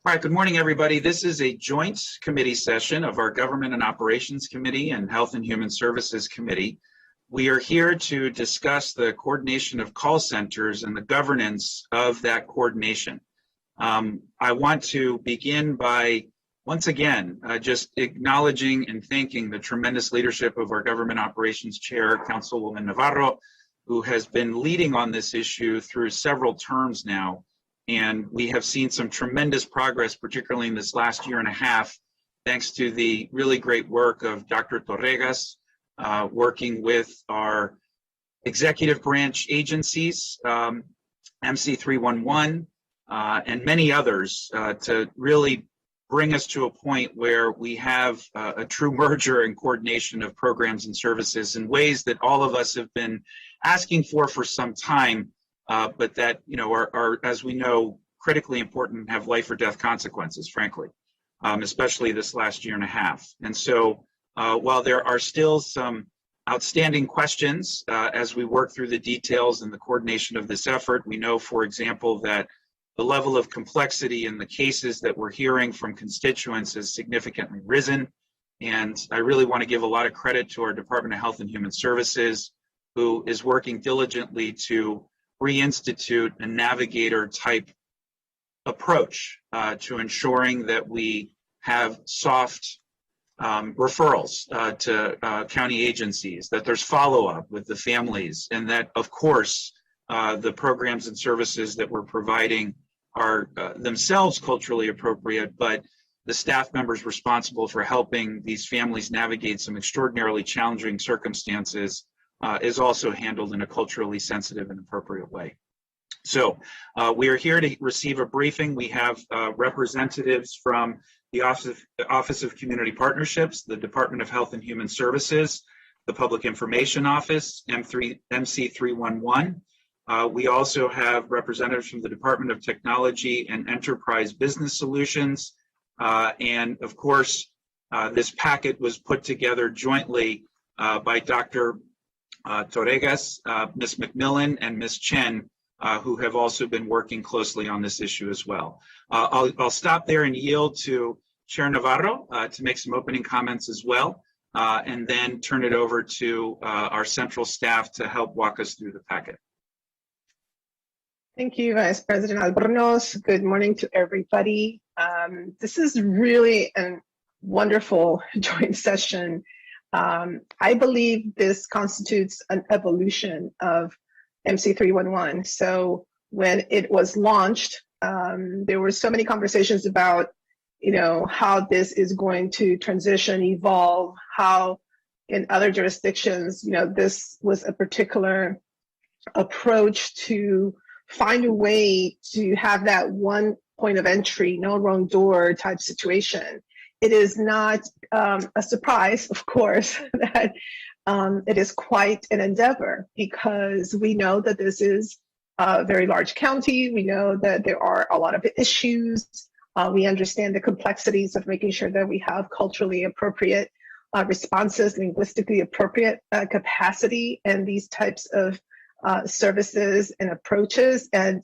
All right, good morning, everybody. This is a joint committee session of our Government and Operations Committee and Health and Human Services Committee. We are here to discuss the coordination of call centers and the governance of that coordination. I want to begin by, once again, just acknowledging and thanking the tremendous leadership of our Government Operations Chair, Councilwoman Navarro, who has been leading on this issue through several terms now. And we have seen some tremendous progress, particularly in this last year and a half, thanks to the really great work of Dr. Torregas, working with our executive branch agencies, MC311, and many others to really bring us to a point where we have a true merger and coordination of programs and services in ways that all of us have been asking for some time. But that, are, as we know, critically important and have life or death consequences, frankly, especially this last year and a half. And so while there are still some outstanding questions as we work through the details and the coordination of this effort, we know, for example, that the level of complexity in the cases that we're hearing from constituents has significantly risen. And I really want to give a lot of credit to our Department of Health and Human Services, who is working diligently to reinstitute a navigator type approach to ensuring that we have soft referrals to county agencies, that there's follow-up with the families, and that, of course, the programs and services that we're providing are themselves culturally appropriate, but the staff members responsible for helping these families navigate some extraordinarily challenging circumstances is also handled in a culturally sensitive and appropriate way. So we are here to receive a briefing. We have representatives from the Office of Community Partnerships, the Department of Health and Human Services, the Public Information Office, MC311. We also have representatives from the Department of Technology and Enterprise Business Solutions. And of course, this packet was put together jointly by Dr. Torregas, Ms. McMillan, and Ms. Chen, who have also been working closely on this issue as well. I'll stop there and yield to Chair Navarro to make some opening comments as well, and then turn it over to our central staff to help walk us through the packet. Thank you, Vice President Albornoz. Good morning to everybody. This is really a wonderful joint session. I believe this constitutes an evolution of MC311. So when it was launched, there were so many conversations about, how this is going to transition, evolve, how in other jurisdictions, this was a particular approach to find a way to have that one point of entry, no wrong door type situation. It is not a surprise, of course, that it is quite an endeavor, because we know that this is a very large county. We know that there are a lot of issues. We understand the complexities of making sure that we have culturally appropriate responses, linguistically appropriate capacity, and these types of services and approaches. And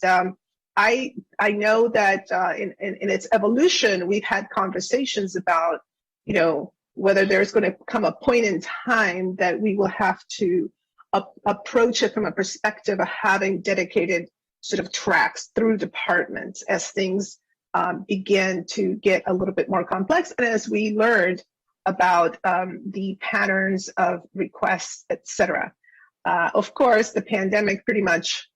I know that in its evolution, we've had conversations about, whether there's going to come a point in time that we will have to approach it from a perspective of having dedicated sort of tracks through departments as things begin to get a little bit more complex, and as we learned about the patterns of requests, et cetera. Of course, the pandemic pretty much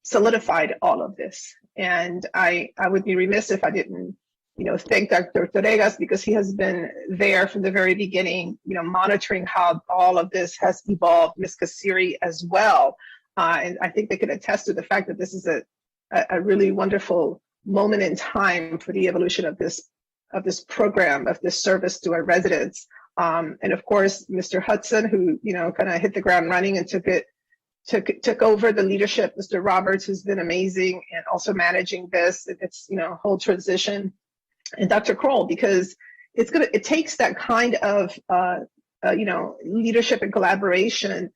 solidified all of this. And I would be remiss if I didn't, thank Dr. Torregas, because he has been there from the very beginning, monitoring how all of this has evolved. Ms. Kasiri as well. And I think they can attest to the fact that this is a really wonderful moment in time for the evolution of this program, of this service to our residents. And of course, Mr. Hudson, who, kind of hit the ground running and took over the leadership. Mr. Roberts, who's been amazing and also managing this, its whole transition, and Dr. Kroll, because it takes that kind of leadership and collaboration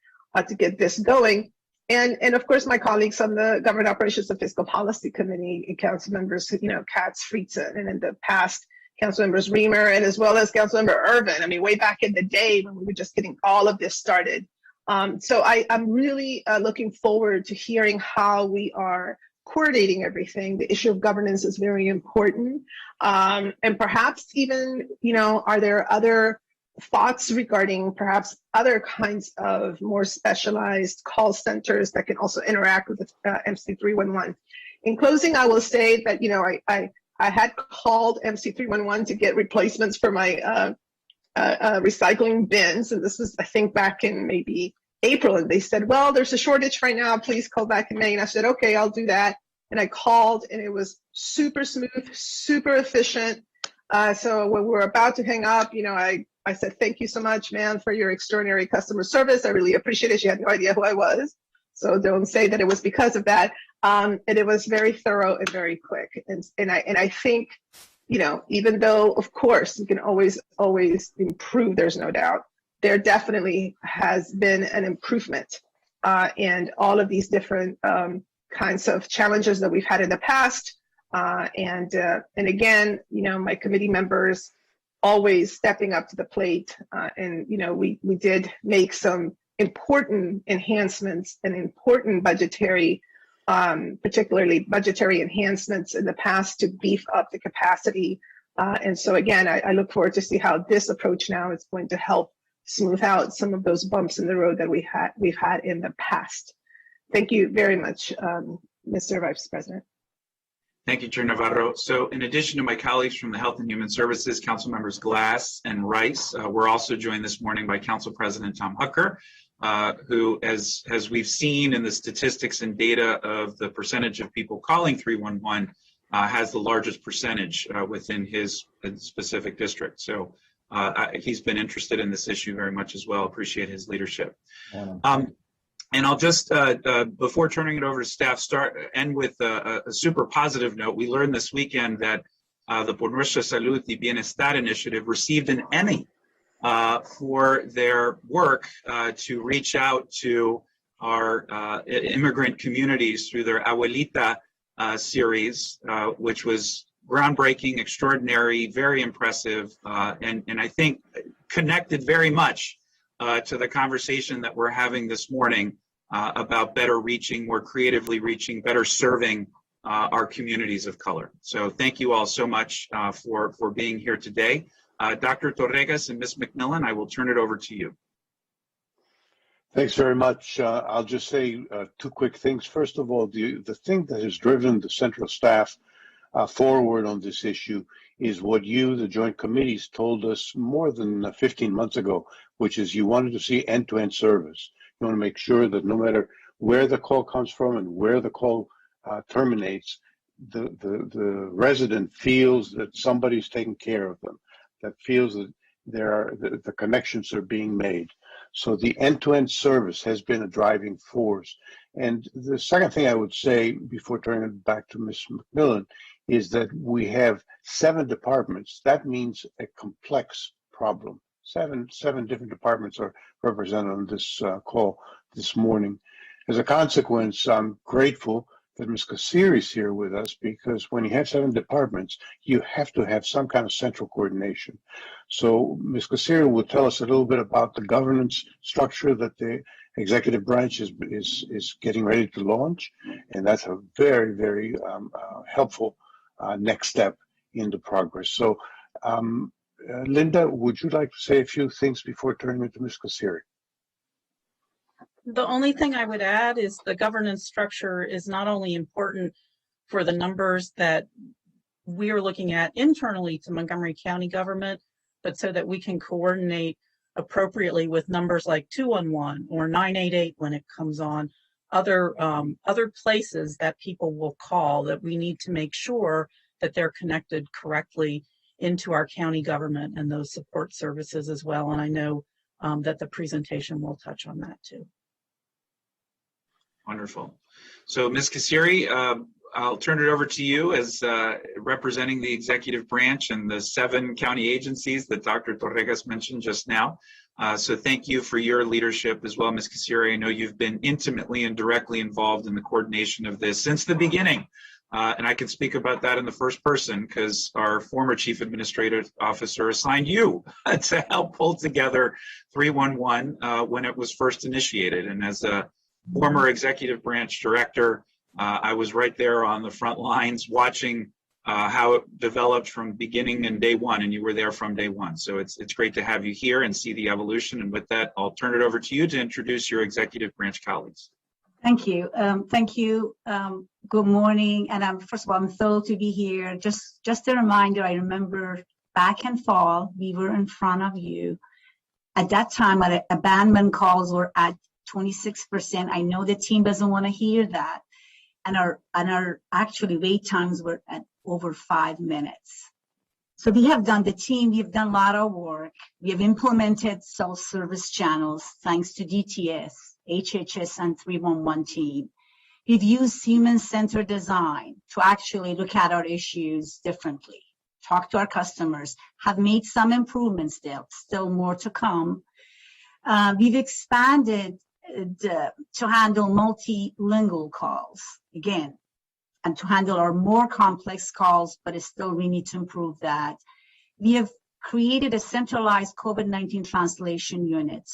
to get this going. And of course, my colleagues on the Government Operations and Fiscal Policy Committee, council members, Katz, Fritzen, and in the past, council members Reamer, and as well as council member Irvin. I mean, way back in the day when we were just getting all of this started. So I'm really looking forward to hearing how we are coordinating everything. The issue of governance is very important. And perhaps even, are there other thoughts regarding perhaps other kinds of more specialized call centers that can also interact with the MC311? In closing, I will say that, I had called MC311 to get replacements for my recycling bins. And this was, I think, back in maybe April. And they said, well, there's a shortage right now. Please call back in May. And I said, okay, I'll do that. And I called, and it was super smooth, super efficient. So when we were about to hang up, I said, thank you so much, ma'am, for your extraordinary customer service. I really appreciate it. She had no idea who I was. So don't say that it was because of that. And it was very thorough and very quick. And I think, even though, of course, you can always improve, there's no doubt, there definitely has been an improvement. And all of these different kinds of challenges that we've had in the past. And again, my committee members always stepping up to the plate. And we did make some important enhancements and important budgetary, particularly budgetary enhancements in the past to beef up the capacity. And so again, I look forward to see how this approach now is going to help smooth out some of those bumps in the road that we've had in the past. Thank you very much, Mr. Vice President. Thank you, Chair Navarro. So in addition to my colleagues from the Health and Human Services, Council Members Glass and Rice, we're also joined this morning by Council President Tom Hucker, who, as we've seen in the statistics and data of the percentage of people calling 311, has the largest percentage within his specific district. So he's been interested in this issue very much as well. Appreciate his leadership. And I'll just, before turning it over to staff, end with a super positive note. We learned this weekend that the Por Nuestra Salud y Bienestar initiative received an Emmy for their work to reach out to our immigrant communities through their Abuelita series, which was groundbreaking, extraordinary, very impressive, and I think connected very much to the conversation that we're having this morning about better reaching, more creatively reaching, better serving our communities of color. So thank you all so much for being here today. Dr. Torregas and Ms. McMillan, I will turn it over to you. Thanks very much. I'll just say two quick things. First of all, the thing that has driven the central staff forward on this issue is what you, the joint committees, told us more than 15 months ago, which is you wanted to see end-to-end service. You want to make sure that no matter where the call comes from and where the call terminates, the resident feels that somebody's taking care of them, that feels that the connections are being made. So the end-to-end service has been a driving force. And the second thing I would say before turning it back to Ms. McMillan is that we have 7 departments. That means a complex problem. Seven different departments are represented on this call this morning. As a consequence, I'm grateful that Ms. Kassir is here with us, because when you have 7 departments, you have to have some kind of central coordination. So Ms. Kassir will tell us a little bit about the governance structure that the executive branch is getting ready to launch, and that's a very, very helpful next step in the progress. So Linda, would you like to say a few things before turning it to Ms. Kassir? The only thing I would add is the governance structure is not only important for the numbers that we are looking at internally to Montgomery County government, but so that we can coordinate appropriately with numbers like 211 or 988 when it comes on, other places that people will call, that we need to make sure that they're connected correctly into our county government and those support services as well. And I know that the presentation will touch on that too. Wonderful. So Ms. Kassir, I'll turn it over to you as representing the executive branch and the 7 county agencies that Dr. Torregas mentioned just now. So thank you for your leadership as well, Ms. Kasiri. I know you've been intimately and directly involved in the coordination of this since the beginning. And I can speak about that in the first person because our former Chief Administrative Officer assigned you to help pull together 311 when it was first initiated. And as a former Executive Branch Director, I was right there on the front lines watching how it developed from beginning and day one, and you were there from day one. So it's great to have you here and see the evolution. And with that, I'll turn it over to you to introduce your Executive Branch colleagues. Thank you. Thank you. Good morning. And first of all, I'm thrilled to be here. Just a reminder, I remember back in fall, we were in front of you. At that time, abandonment calls were at 26%. I know the team doesn't want to hear that. And our actually wait times were at over 5 minutes. So we have done a lot of work. We have implemented self-service channels thanks to DTS, HHS, and 311 team. We've used human-centered design to actually look at our issues differently, talk to our customers, have made some improvements still more to come. We've expanded to handle multilingual calls, again, and to handle our more complex calls, but still we need to improve that. We have created a centralized COVID-19 translation unit.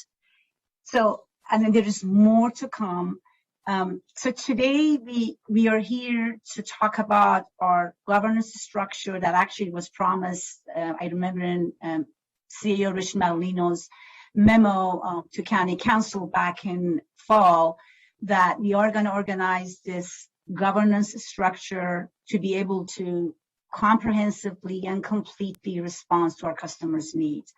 So, and then there is more to come. So today we are here to talk about our governance structure that actually was promised. I remember in CEO Rich Madaleno's memo to County Council back in fall that we are going to organize this governance structure to be able to comprehensively and completely respond to our customers' needs.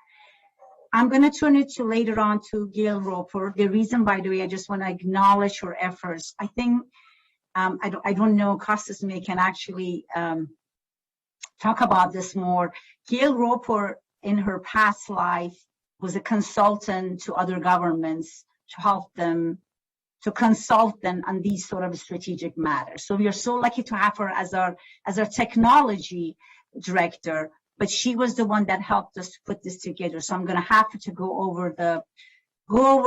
I'm going to turn it to later on to Gail Roper. The reason, by the way, I just want to acknowledge her efforts. I think, I don't know, Costas may can actually talk about this more. Gail Roper, in her past life, was a consultant to other governments to help them, to consult them on these sort of strategic matters. So we are so lucky to have her as our technology director, but she was the one that helped us to put this together. So I'm going to have to go over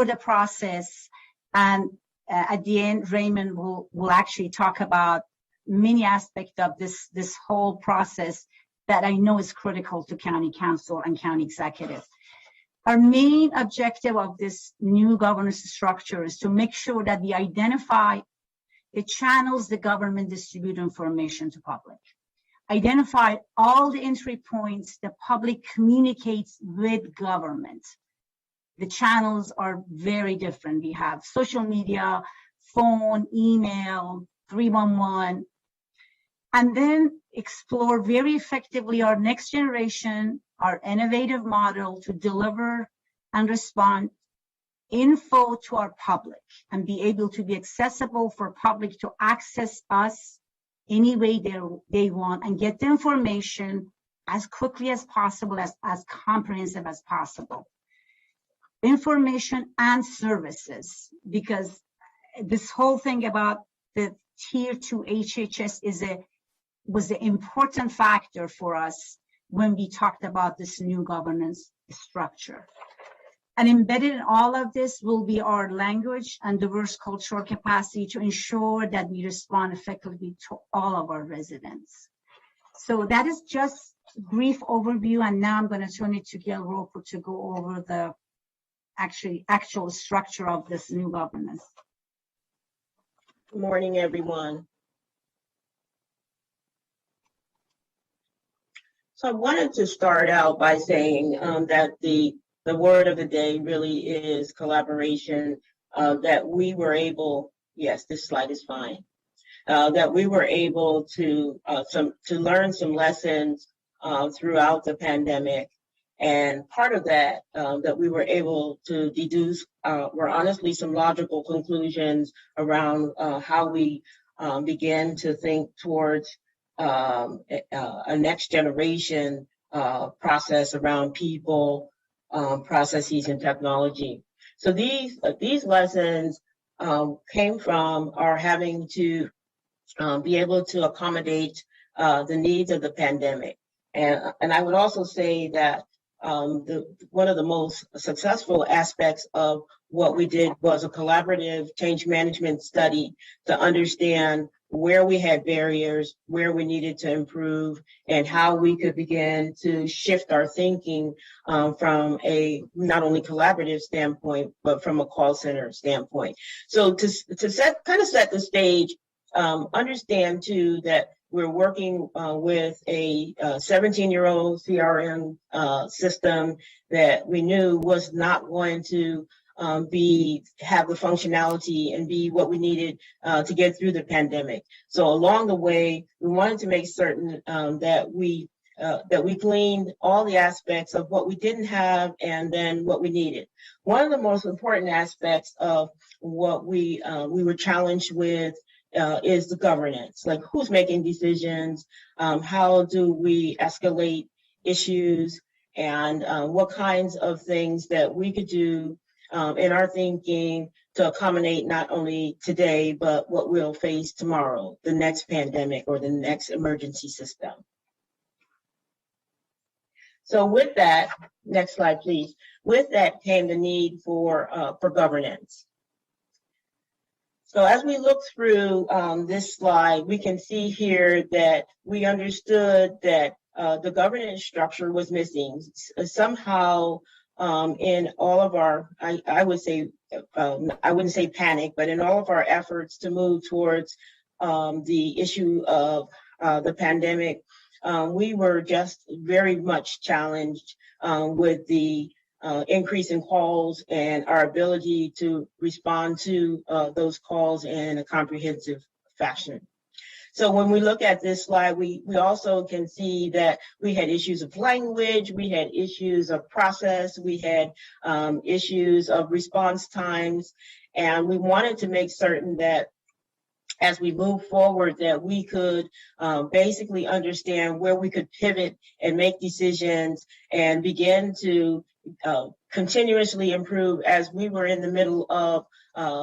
the process, and at the end, Raymond will actually talk about many aspects of this whole process that I know is critical to County Council and County Executive. Our main objective of this new governance structure is to make sure that we identify the channels the government distribute information to public. Identify all the entry points the public communicates with government. The channels are very different. We have social media, phone, email, 311, and then explore very effectively our next generation, our innovative model to deliver and respond info to our public and be able to be accessible for public to access us any way they want and get the information as quickly as possible, as comprehensive as possible. Information and services, because this whole thing about the Tier 2 HHS was an important factor for us when we talked about this new governance structure. And embedded in all of this will be our language and diverse cultural capacity to ensure that we respond effectively to all of our residents. So that is just a brief overview, and now I'm going to turn it to Gail Roper to go over the actual structure of this new governance. Good morning, everyone. So I wanted to start out by saying that the word of the day really is collaboration, that we were able, yes, this slide is fine, that we were able to learn some lessons throughout the pandemic. And part of that, that we were able to deduce were honestly some logical conclusions around how we began to think towards a next generation process around people, processes, and technology. So these lessons came from our having to be able to accommodate the needs of the pandemic. And I would also say that one of the most successful aspects of what we did was a collaborative change management study to understand where we had barriers, where we needed to improve, and how we could begin to shift our thinking from a not only collaborative standpoint, but from a call center standpoint. So to set the stage, understand too that we're working with a 17-year-old CRM system that we knew was not going to have the functionality and be what we needed to get through the pandemic. So along the way, we wanted to make certain that we gleaned all the aspects of what we didn't have and then what we needed. One of the most important aspects of what we were challenged with is the governance, like who's making decisions, how do we escalate issues, and what kinds of things that we could do in our thinking to accommodate not only today, but what we'll face tomorrow, the next pandemic or the next emergency system. So with that, next slide, please. With that came the need for governance. So as we look through this slide, we can see here that we understood that the governance structure was missing. Somehow in all of our, I would say, I wouldn't say panic, but in all of our efforts to move towards the issue of the pandemic, we were just very much challenged with the increase in calls and our ability to respond to those calls in a comprehensive fashion. So when we look at this slide, we also can see that we had issues of language, we had issues of process, we had issues of response times, and we wanted to make certain that as we move forward that we could basically understand where we could pivot and make decisions and begin to continuously improve as we were in the middle of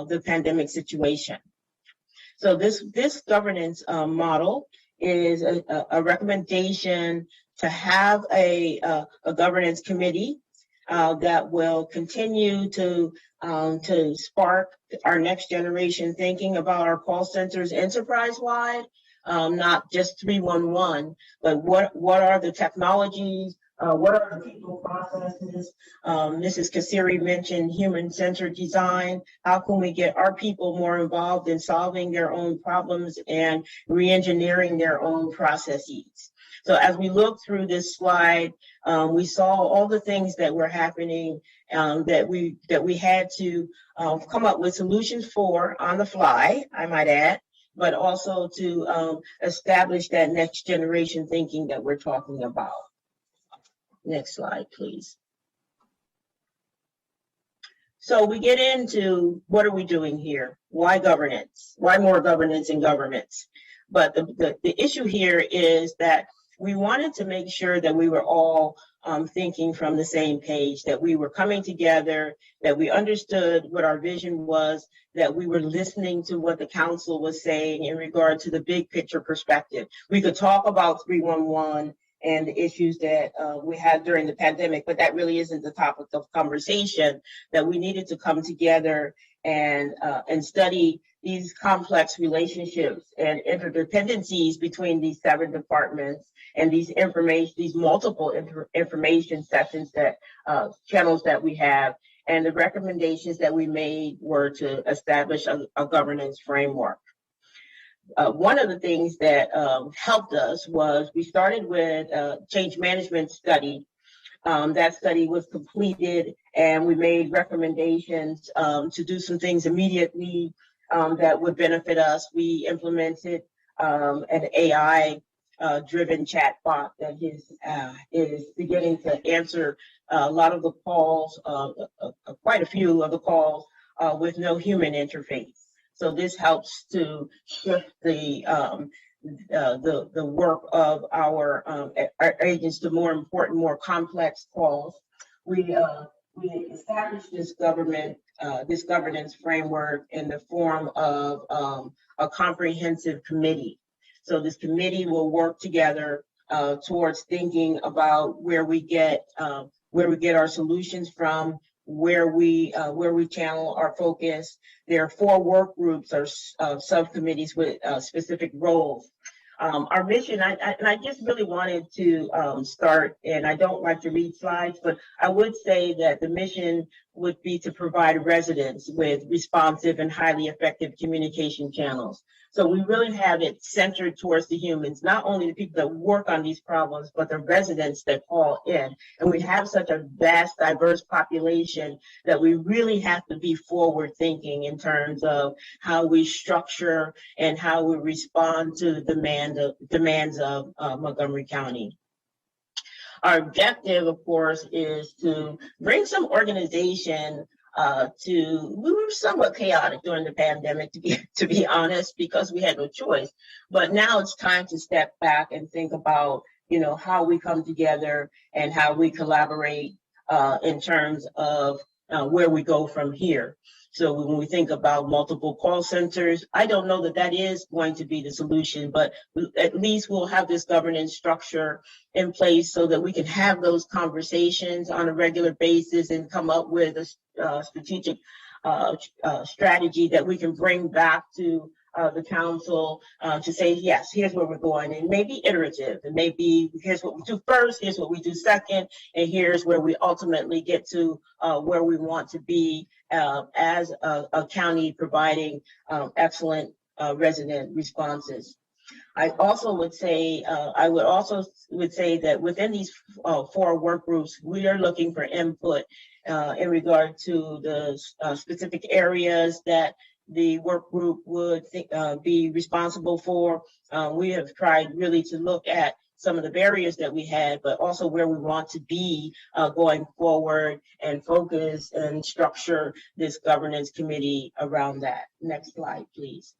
the pandemic situation. So this governance model is a recommendation to have a governance committee that will continue to spark our next generation thinking about our call centers enterprise-wide, not just 311, but what are the technologies, what are the people processes? Mrs. Kasiri mentioned human-centered design. How can we get our people more involved in solving their own problems and re-engineering their own processes? So as we look through this slide, we saw all the things that were happening that we had to come up with solutions for on the fly, I might add, but also to establish that next generation thinking that we're talking about. Next slide, please. So we get into what are we doing here? Why governance? Why more governance in governments? But the issue here is that we wanted to make sure that we were all thinking from the same page, that we were coming together, that we understood what our vision was, that we were listening to what the council was saying in regard to the big picture perspective. We could talk about 311 and the issues that we had during the pandemic, but that really isn't the topic of conversation, that we needed to come together and study these complex relationships and interdependencies between these 7 departments and these multiple information sessions that channels that we have. And the recommendations that we made were to establish a governance framework. One of the things that helped us was we started with a change management study. That study was completed and we made recommendations to do some things immediately that would benefit us. We implemented an AI driven chatbot that is beginning to answer a lot of the calls, quite a few of the calls with no human interface. So this helps to shift the work of our agents to more important, more complex calls. We established this governance framework in the form of a comprehensive committee. So this committee will work together towards thinking about where we get where we get our solutions from, where we channel our focus. There are 4 work groups or subcommittees with specific roles. Our mission, I just really wanted to start, and I don't like to read slides, but I would say that the mission would be to provide residents with responsive and highly effective communication channels. So we really have it centered towards the humans, not only the people that work on these problems, but the residents that call in. And we have such a vast, diverse population that we really have to be forward thinking in terms of how we structure and how we respond to the demands of Montgomery County. Our objective, of course, is to bring some organization we were somewhat chaotic during the pandemic, to be honest, because we had no choice. But now it's time to step back and think about, how we come together and how we collaborate in terms of where we go from here. So when we think about multiple call centers, I don't know that that is going to be the solution, but at least we'll have this governance structure in place so that we can have those conversations on a regular basis and come up with a strategic strategy that we can bring back to the council to say, yes, here's where we're going, and maybe iterative, and maybe here's what we do first, here's what we do second, and here's where we ultimately get to where we want to be as a county providing excellent resident responses. I also would say, that within these 4 work groups, we are looking for input in regard to the specific areas that the work group would be responsible for. We have tried really to look at some of the barriers that we had, but also where we want to be going forward, and focus and structure this governance committee around that. Next slide, please.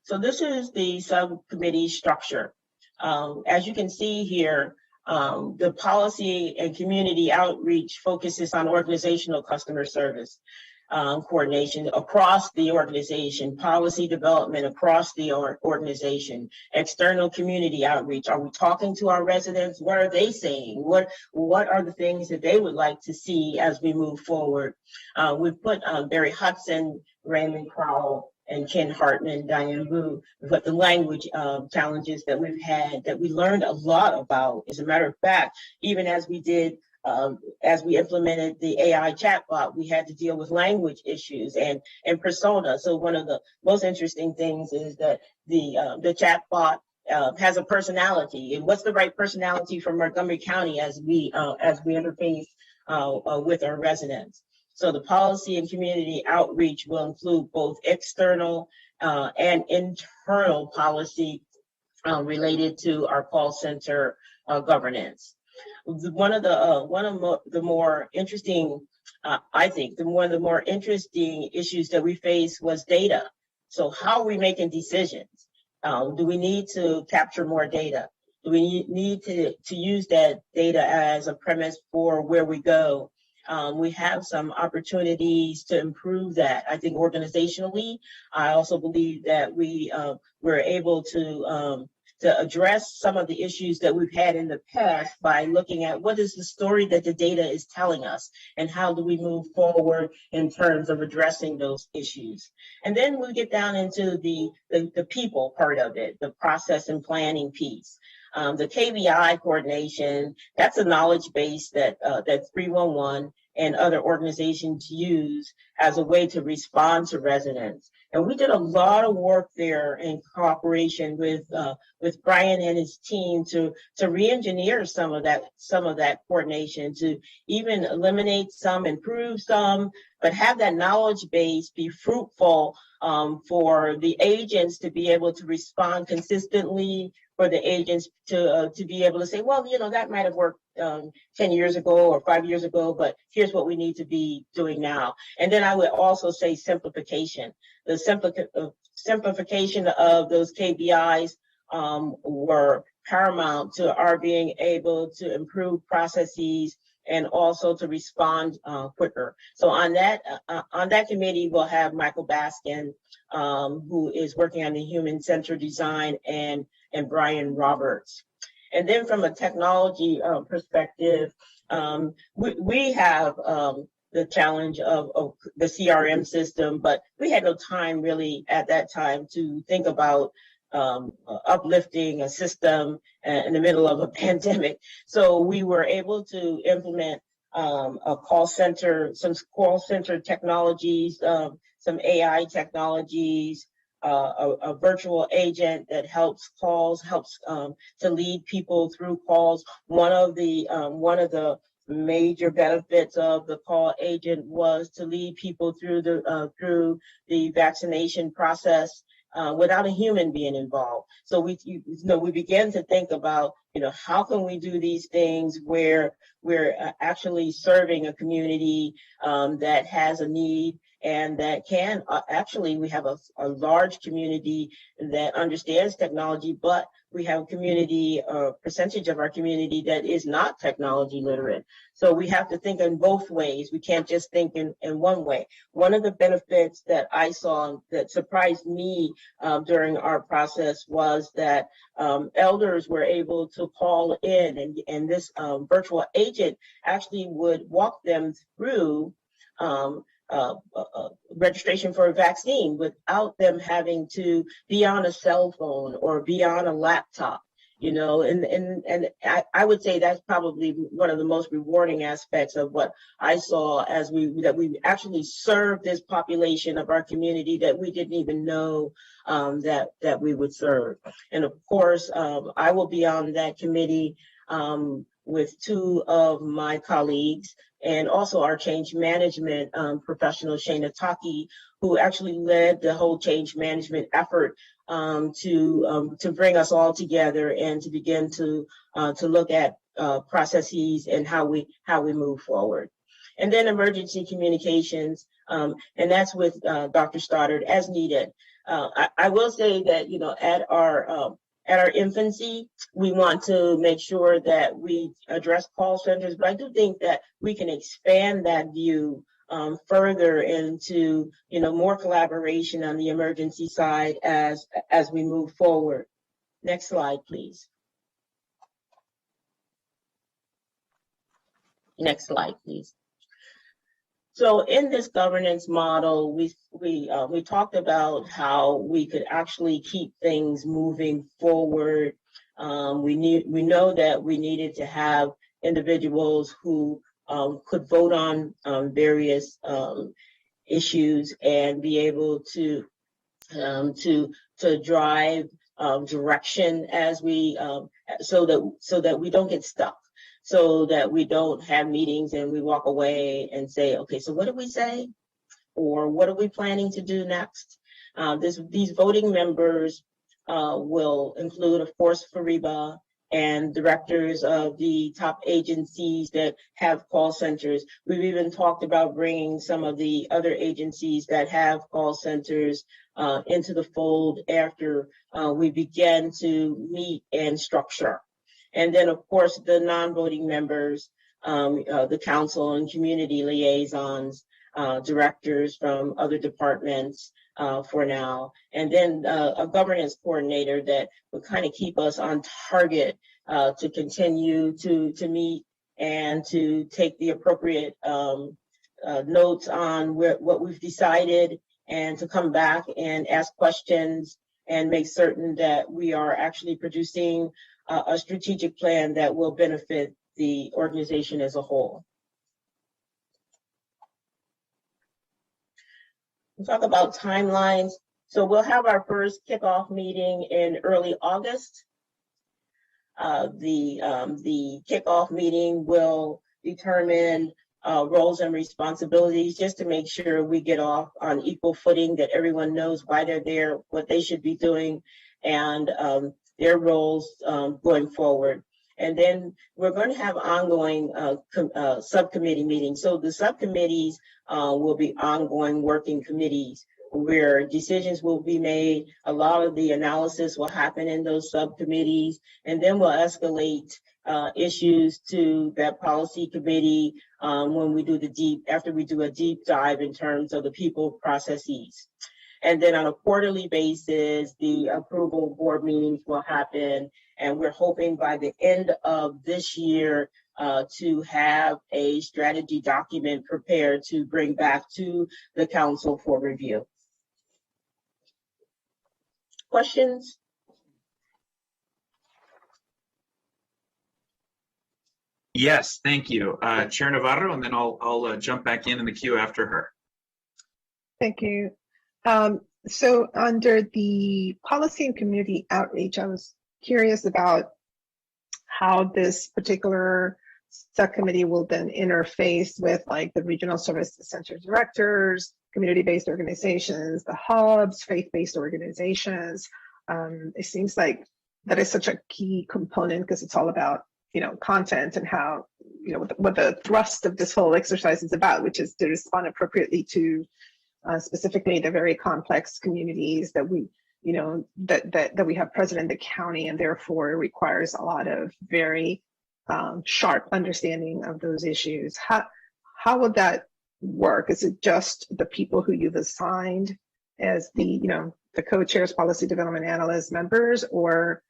So this is the subcommittee structure. As you can see here, the policy and community outreach focuses on organizational customer service coordination across the organization, policy development across the organization, external community outreach. Are we talking to our residents? What are they saying? What are the things that they would like to see as we move forward? We've put Barry Hudson, Raymond Crowell, and Ken Hartman, Diane Wu, but the language challenges that we've had that we learned a lot about. As a matter of fact, even as we implemented the AI chatbot, we had to deal with language issues and persona. So one of the most interesting things is that the chatbot has a personality, and what's the right personality for Montgomery County as we interface with our residents. So the policy and community outreach will include both external and internal policy related to our call center governance. One of the more interesting, I think, one of the more interesting issues that we faced was data. So how are we making decisions? Do we need to capture more data? Do we need to use that data as a premise for where we go? We have some opportunities to improve that. I think organizationally, I also believe that we're able to address some of the issues that we've had in the past by looking at what is the story that the data is telling us, and how do we move forward in terms of addressing those issues. And then we get down into the people part of it, the process and planning piece. The KBI coordination, that's a knowledge base that 311 and other organizations use as a way to respond to residents. And we did a lot of work there in cooperation with Brian and his team to re-engineer some of that coordination, to even eliminate some, improve some, but have that knowledge base be fruitful for the agents to be able to respond consistently, for the agents to be able to say, well, that might have worked 10 years ago or 5 years ago, but here's what we need to be doing now. And then I would also say simplification. The simplification of those KPIs were paramount to our being able to improve processes and also to respond quicker. So on that committee, we'll have Michael Baskin, who is working on the human-centered design, and Brian Roberts. And then from a technology perspective, we have the challenge of the CRM system, but we had no time really at that time to think about uplifting a system in the middle of a pandemic. So we were able to implement a call center, some call center technologies, some AI technologies, a virtual agent that helps to lead people through calls. One of the major benefits of the call agent was to lead people through the vaccination process without a human being involved. So we began to think about, how can we do these things where we're actually serving a community that has a need, and that can actually, we have a large community that understands technology, but we have a percentage of our community that is not technology literate. So we have to think in both ways. We can't just think in one way. One of the benefits that I saw that surprised me during our process was that elders were able to call in, and this virtual agent actually would walk them through registration for a vaccine without them having to be on a cell phone or be on a laptop, and I would say that's probably one of the most rewarding aspects of what I saw that we actually served this population of our community that we didn't even know that we would serve. And of course, I will be on that committee with two of my colleagues, and also our change management professional, Shana Taki, who actually led the whole change management effort to bring us all together and to begin to look at processes and how we move forward. And then emergency communications, and that's with Dr. Stoddard as needed. I will say that, at our infancy, we want to make sure that we address call centers, but I do think that we can expand that view further into, more collaboration on the emergency side as we move forward. Next slide, please. Next slide, please. So in this governance model, we talked about how we could actually keep things moving forward. We know that we needed to have individuals who could vote on various issues and be able to drive direction as we so that we don't get stuck. So that we don't have meetings and we walk away and say, okay, so what did we say? Or what are we planning to do next? These voting members will include, of course, FARIBA and directors of the top agencies that have call centers. We've even talked about bringing some of the other agencies that have call centers into the fold after we begin to meet and structure. And then, of course, the non-voting members, the council and community liaisons, directors from other departments for now. And then a governance coordinator that would kind of keep us on target to continue to meet and to take the appropriate notes on what we've decided, and to come back and ask questions and make certain that we are actually producing a strategic plan that will benefit the organization as a whole. We'll talk about timelines. So we'll have our first kickoff meeting in early August. The kickoff meeting will determine roles and responsibilities, just to make sure we get off on equal footing, that everyone knows why they're there, what they should be doing, and their roles going forward. And then we're going to have ongoing subcommittee meetings. So the subcommittees will be ongoing working committees where decisions will be made. A lot of the analysis will happen in those subcommittees, and then we'll escalate issues to that policy committee when we do after we do a deep dive in terms of the people processes. And then on a quarterly basis, the approval board meetings will happen, And we're hoping by the end of this year to have a strategy document prepared to bring back to the council for review. Questions? Yes, thank you. Chair Navarro, and then I'll jump back in the queue after her. Thank you. So under the policy and community outreach, I was curious about how this particular subcommittee will then interface with like the regional services center directors, community-based organizations, the hubs, faith-based organizations. It seems like that is such a key component because it's all about, you know, content and how, you know, what the thrust of this whole exercise is about, which is to respond appropriately to specifically the very complex communities that we, you know, that we have present in the county, and therefore it requires a lot of very sharp understanding of those issues. How would that work? Is it just the people who you've assigned as the, you know, the co-chairs, policy development analyst members, or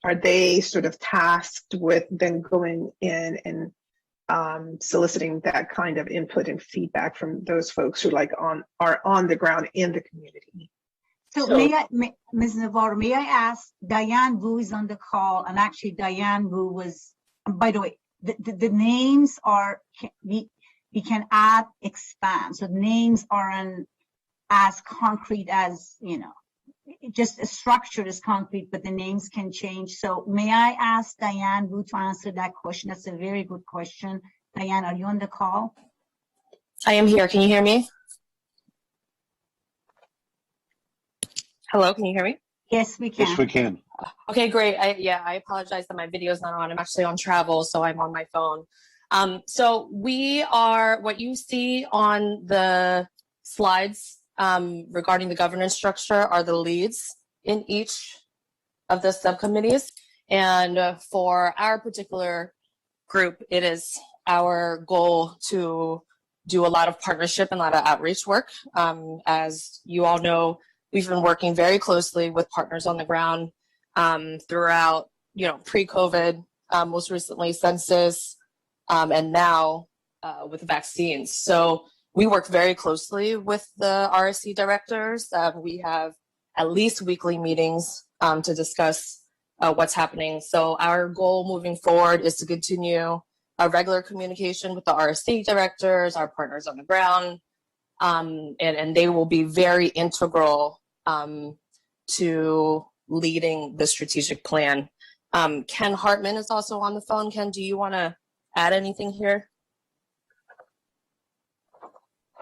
are they sort of tasked with then going in and soliciting that kind of input and feedback from those folks who are on the ground in the community? So Ms. Navarro, may I ask, Diane Wu is on the call, and actually Diane Wu was, by the way, the names are, we can add, expand. So names aren't as concrete as, you know, just a structure is concrete, but the names can change. So may I ask Diane Wu to answer that question? That's a very good question. Diane, are you on the call? I am here. Can you hear me? Hello, can you hear me? Yes, we can. Yes, we can. Okay, great. I apologize that my video is not on. I'm actually on travel, so I'm on my phone. So we are, what you see on the slides regarding the governance structure are the leads in each of the subcommittees. And for our particular group, it is our goal to do a lot of partnership and a lot of outreach work. As you all know, we've been working very closely with partners on the ground throughout, you know, pre-COVID, most recently census, and now with vaccines. So we work very closely with the RSC directors. We have at least weekly meetings to discuss what's happening. So our goal moving forward is to continue a regular communication with the RSC directors, our partners on the ground, and they will be very integral to leading the strategic plan. Ken Hartman is also on the phone. Ken, do you want to add anything here?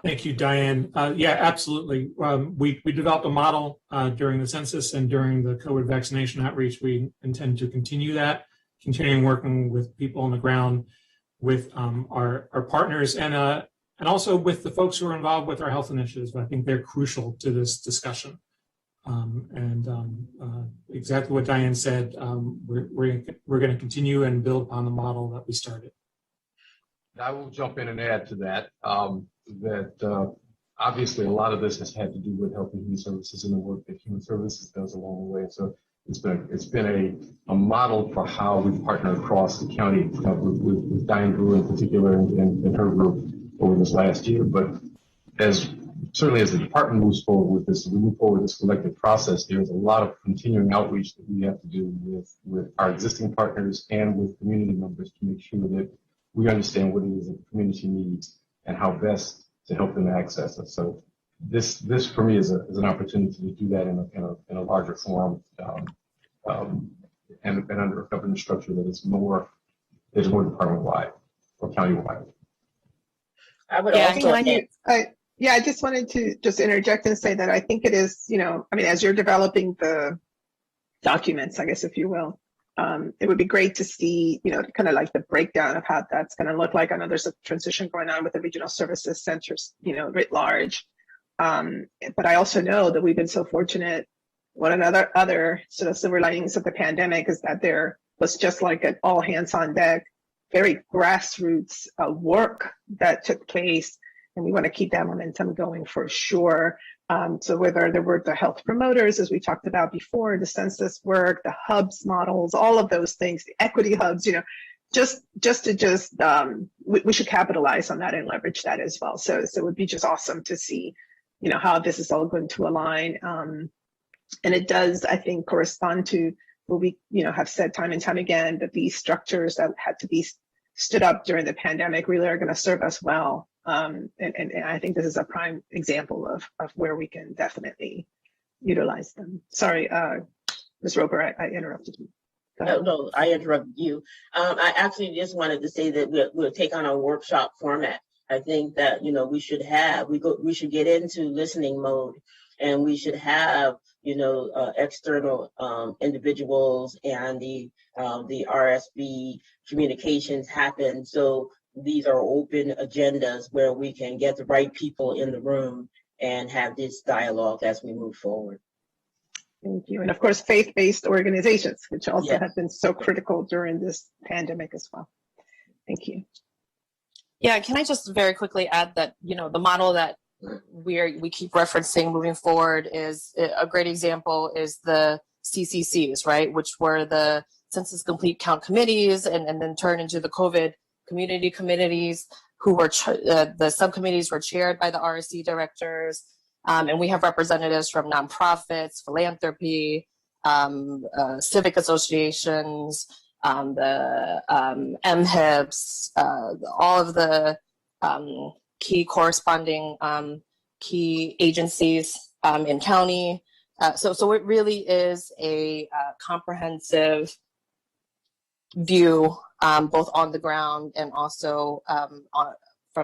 Thank you, Diane. Yeah, absolutely. We developed a model during the census and during the COVID vaccination outreach. We intend to continue that, continuing working with people on the ground, with our partners, and also with the folks who are involved with our health initiatives. I think they're crucial to this discussion. Exactly what Diane said, we're going to continue and build upon the model that we started. I will jump in and add to that, obviously a lot of this has had to do with Health and Human Services and the work that Human Services does along the way. So it's been a model for how we partner across the county with Diane Brewer in particular and her group over this last year. But certainly as the department moves forward with this, we move forward with this collective process, there's a lot of continuing outreach that we have to do with our existing partners and with community members to make sure that we understand what it is that the community needs and how best to help them access it. So this for me is an opportunity to do that in a larger forum and under a governance structure that is more department wide or county wide. I would also I just wanted to just interject and say that I think it is, you know, I mean, as you're developing the documents, I guess, if you will, it would be great to see, you know, kind of like the breakdown of how that's going to look like. I know there's a transition going on with the regional services centers, you know, writ large. But I also know that we've been so fortunate. One another other sort of silver linings of the pandemic is that there was just like an all hands on deck, very grassroots work that took place. And we want to keep that momentum going for sure. So whether there were the health promoters, as we talked about before, the census work, the hubs models, all of those things, the equity hubs, we should capitalize on that and leverage that as well. So it would be just awesome to see, how this is all going to align. And it does, I think, correspond to what we, have said time and time again, that these structures that had to be stood up during the pandemic really are going to serve us well. And I think this is a prime example of where we can definitely utilize them. Sorry, Ms. Roper, I interrupted you. No, I interrupted you. I actually just wanted to say that we'll take on a workshop format. I think that, we should get into listening mode, and we should have, external individuals and the RSB communications happen. So these are open agendas where we can get the right people in the room and have this dialogue as we move forward. Thank you. And of course, faith-based organizations, which also have been so critical during this pandemic as well. Thank you. Yeah, can I just very quickly add that, the model that we keep referencing moving forward is a great example is the CCCs, right? Which were the Census Complete Count committees and then turned into the COVID community committees, who were the subcommittees were chaired by the RSC directors. And we have representatives from nonprofits, philanthropy, civic associations, the MHIPs, all of the key corresponding key agencies in county. So it really is a comprehensive view, both on the ground and also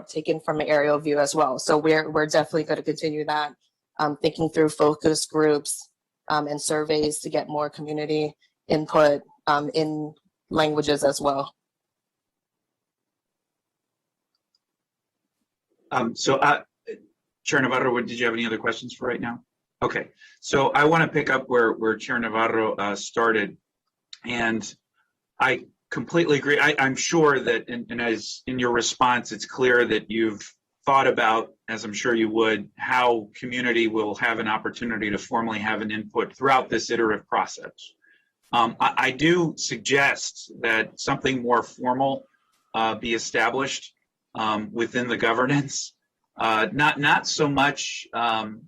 taken from an aerial view as well. So we're definitely going to continue that, thinking through focus groups and surveys to get more community input in languages as well. Chair Navarro, did you have any other questions for right now? Okay, so I want to pick up where Chair Navarro started, and I completely agree. I'm sure that, and as in your response, it's clear that you've thought about, as I'm sure you would, how community will have an opportunity to formally have an input throughout this iterative process. I do suggest that something more formal be established within the governance, not so much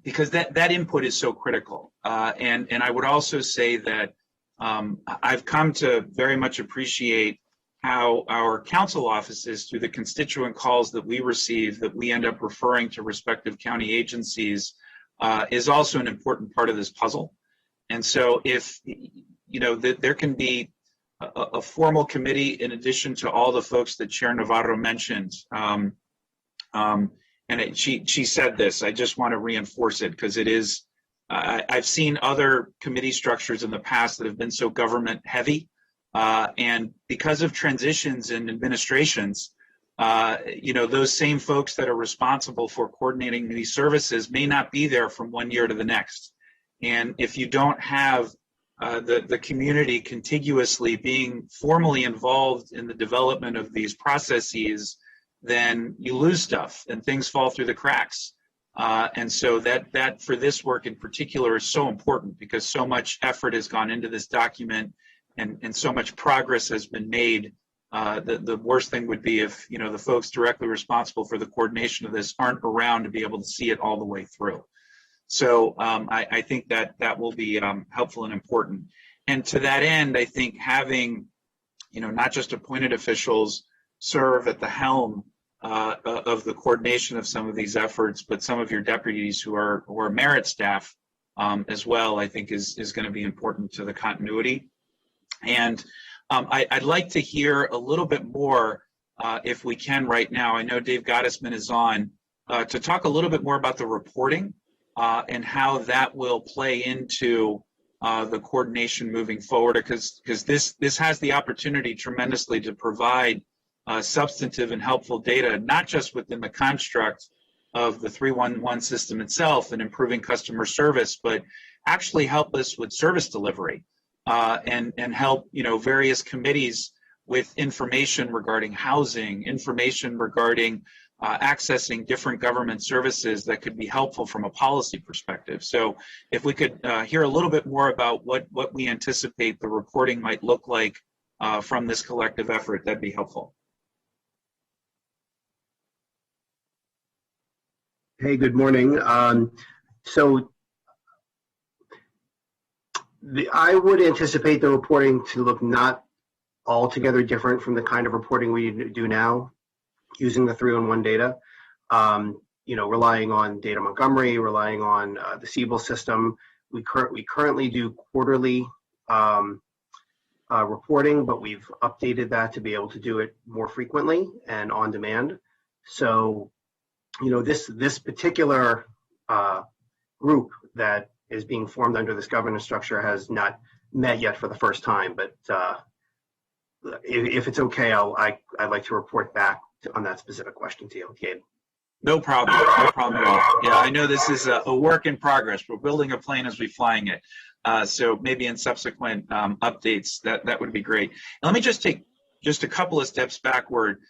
because that input is so critical. And I would also say that I've come to very much appreciate how our council offices, through the constituent calls that we receive, that we end up referring to respective county agencies, is also an important part of this puzzle. And so if, there can be a formal committee in addition to all the folks that Chair Navarro mentioned. She said this, I just want to reinforce it because it is, I've seen other committee structures in the past that have been so government heavy, and because of transitions in administrations, those same folks that are responsible for coordinating these services may not be there from one year to the next. And if you don't have the community contiguously being formally involved in the development of these processes, then you lose stuff and things fall through the cracks. And so that for this work in particular is so important because so much effort has gone into this document and so much progress has been made. The worst thing would be if, the folks directly responsible for the coordination of this aren't around to be able to see it all the way through. So I think that will be helpful and important. And to that end, I think having, not just appointed officials serve at the helm of the coordination of some of these efforts, but some of your deputies who are merit staff as well, I think is going to be important to the continuity. And I'd like to hear a little bit more, if we can right now. I know Dave Gottesman is on to talk a little bit more about the reporting and how that will play into the coordination moving forward, because this has the opportunity tremendously to provide substantive and helpful data, not just within the construct of the 311 system itself and improving customer service, but actually help us with service delivery and help various committees with information regarding housing, information regarding accessing different government services that could be helpful from a policy perspective. So if we could hear a little bit more about what we anticipate the reporting might look like from this collective effort, that'd be helpful. Hey, good morning. I would anticipate the reporting to look not altogether different from the kind of reporting we do now using the 311 data. Relying on Data Montgomery, relying on the Siebel system. We currently do quarterly reporting, but we've updated that to be able to do it more frequently and on demand. So, this particular group that is being formed under this governance structure has not met yet for the first time, but if it's okay, I'd like to report back on that specific question to you, Gabe. No problem. No problem at all. Yeah, I know this is a work in progress. We're building a plane as we're flying it. So maybe in subsequent updates, that would be great. And let me just take just a couple of steps backward.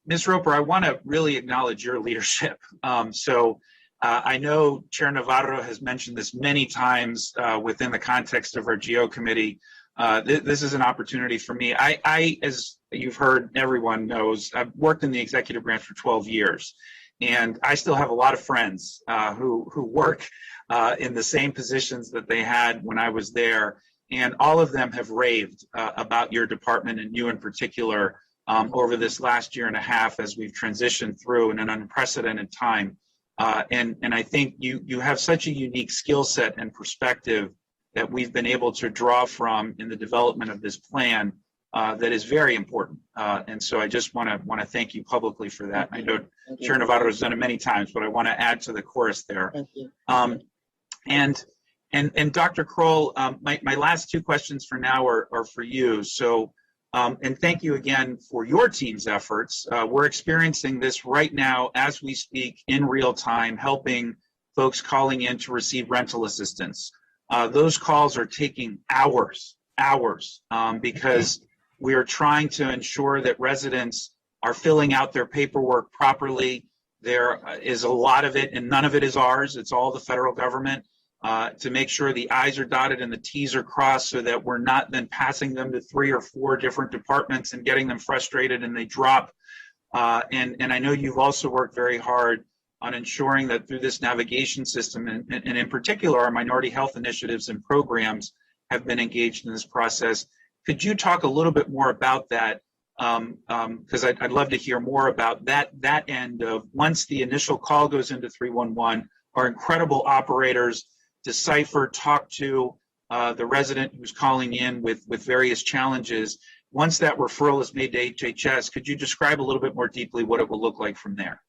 Ms. Roper, I want to really acknowledge your leadership. I know Chair Navarro has mentioned this many times within the context of our GEO committee. This is an opportunity for me. I, as you've heard, everyone knows, I've worked in the executive branch for 12 years, and I still have a lot of friends who work in the same positions that they had when I was there, and all of them have raved about your department and you in particular over this last year and a half as we've transitioned through in an unprecedented time. And I think you have such a unique skill set and perspective that we've been able to draw from in the development of this plan that is very important. And so I just want to thank you publicly for that. I know Chair Navarro has done it many times, but I want to add to the chorus there. Thank you. And Dr. Kroll, my last two questions for now are for you. So, and thank you again for your team's efforts. We're experiencing this right now as we speak in real time, helping folks calling in to receive rental assistance. Those calls are taking hours, because we are trying to ensure that residents are filling out their paperwork properly. There is a lot of it, and none of it is ours. It's all the federal government, to make sure the I's are dotted and the T's are crossed so that we're not then passing them to 3 or 4 different departments and getting them frustrated and they drop. And I know you've also worked very hard on ensuring that through this navigation system, and in particular, our minority health initiatives and programs have been engaged in this process. Could you talk a little bit more about that? Because I'd love to hear more about that end of once the initial call goes into 311, our incredible operators decipher, talk to the resident who's calling in with various challenges. Once that referral is made to HHS, could you describe a little bit more deeply what it will look like from there?